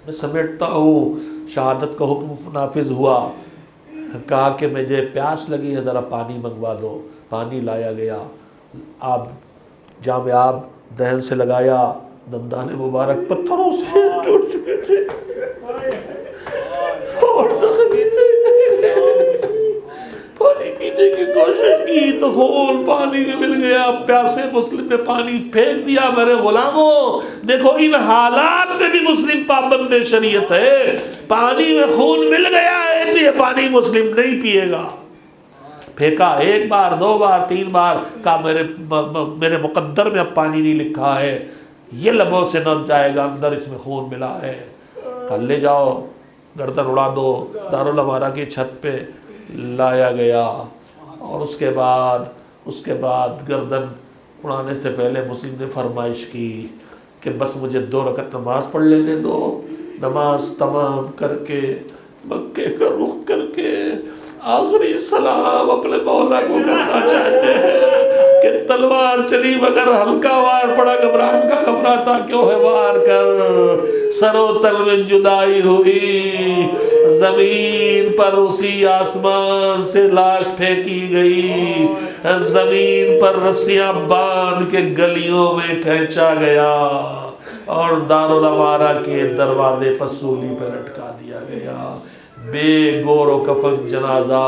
Speaker 1: میں سمیٹتا ہوں, شہادت کا حکم نافذ ہوا. کہا کہ مجھے پیاس لگی ہے, ذرا پانی منگوا دو. پانی لایا گیا. آب جام آب دہن سے لگایا, دندان مبارک پتھروں سے ٹوٹ چکے تھے اور زخمی تھے. پانی پینے کی کوشش کی تو خون پانی میں مل گیا. پیاسے مسلم نے پانی پھینک دیا. میرے غلاموں دیکھو, ان حالات میں بھی مسلم پابند شریعت ہے. پانی میں خون مل گیا ہے تو یہ پانی مسلم نہیں پیے گا. پھینکا, ایک بار, دو بار, تین بار. کہا میرے مقدر میں اب پانی نہیں لکھا ہے, یہ لبوں سے نہ جائے گا, اندر اس میں خون ملا ہے. کہا لے جاؤ, گردن اڑا دو. دارالامارہ کی چھت پہ لایا گیا. اور اس کے بعد گردن اڑانے سے پہلے مسلم نے فرمائش کی کہ بس مجھے 2 رکعت نماز پڑھ لینے دو. نماز تمام کر کے مکے کا رخ کر کے آخری سلام اپنے مولا کو کرنا چاہتے ہیں کہ تلوار چلی مگر ہلکا وار پڑا, گھبراہٹ کا گھبراتا کیوں ہے, وار کر. سر و تل میں جدائی ہوئی, زمین پر اسی آسمان سے لاش پھینکی گئی, زمین پر رسیاں باندھ کے گلیوں میں کھینچا گیا, اور دارالامارہ کے دروازے پر سولی پہ لٹکا دیا گیا. بے گور و کفن جنازہ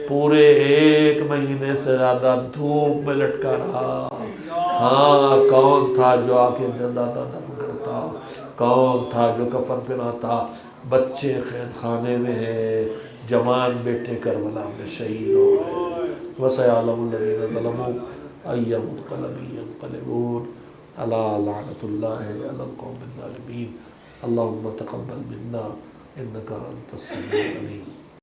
Speaker 1: پورے 1 مہینے سے زیادہ دھوپ میں لٹکا رہا. ہاں, کون تھا جو آ کے جنازہ دفن کرتا, کون تھا جو کفن پہناتا. بچے قید خانے میں ہیں, جوان بیٹے کربلا میں شہید ہو گئے. وَسَيَعْلَمُ الَّذِينَ ظَلَمُوا أَيَّ مُنقَلَبٍ يَنقَلِبُونَ أَلَا لَعْنَةُ اللَّهِ عَلَى الْقَوْمِ الظَّالِمِينَ. اللهم تقبل منا إنك أنت السميع العليم.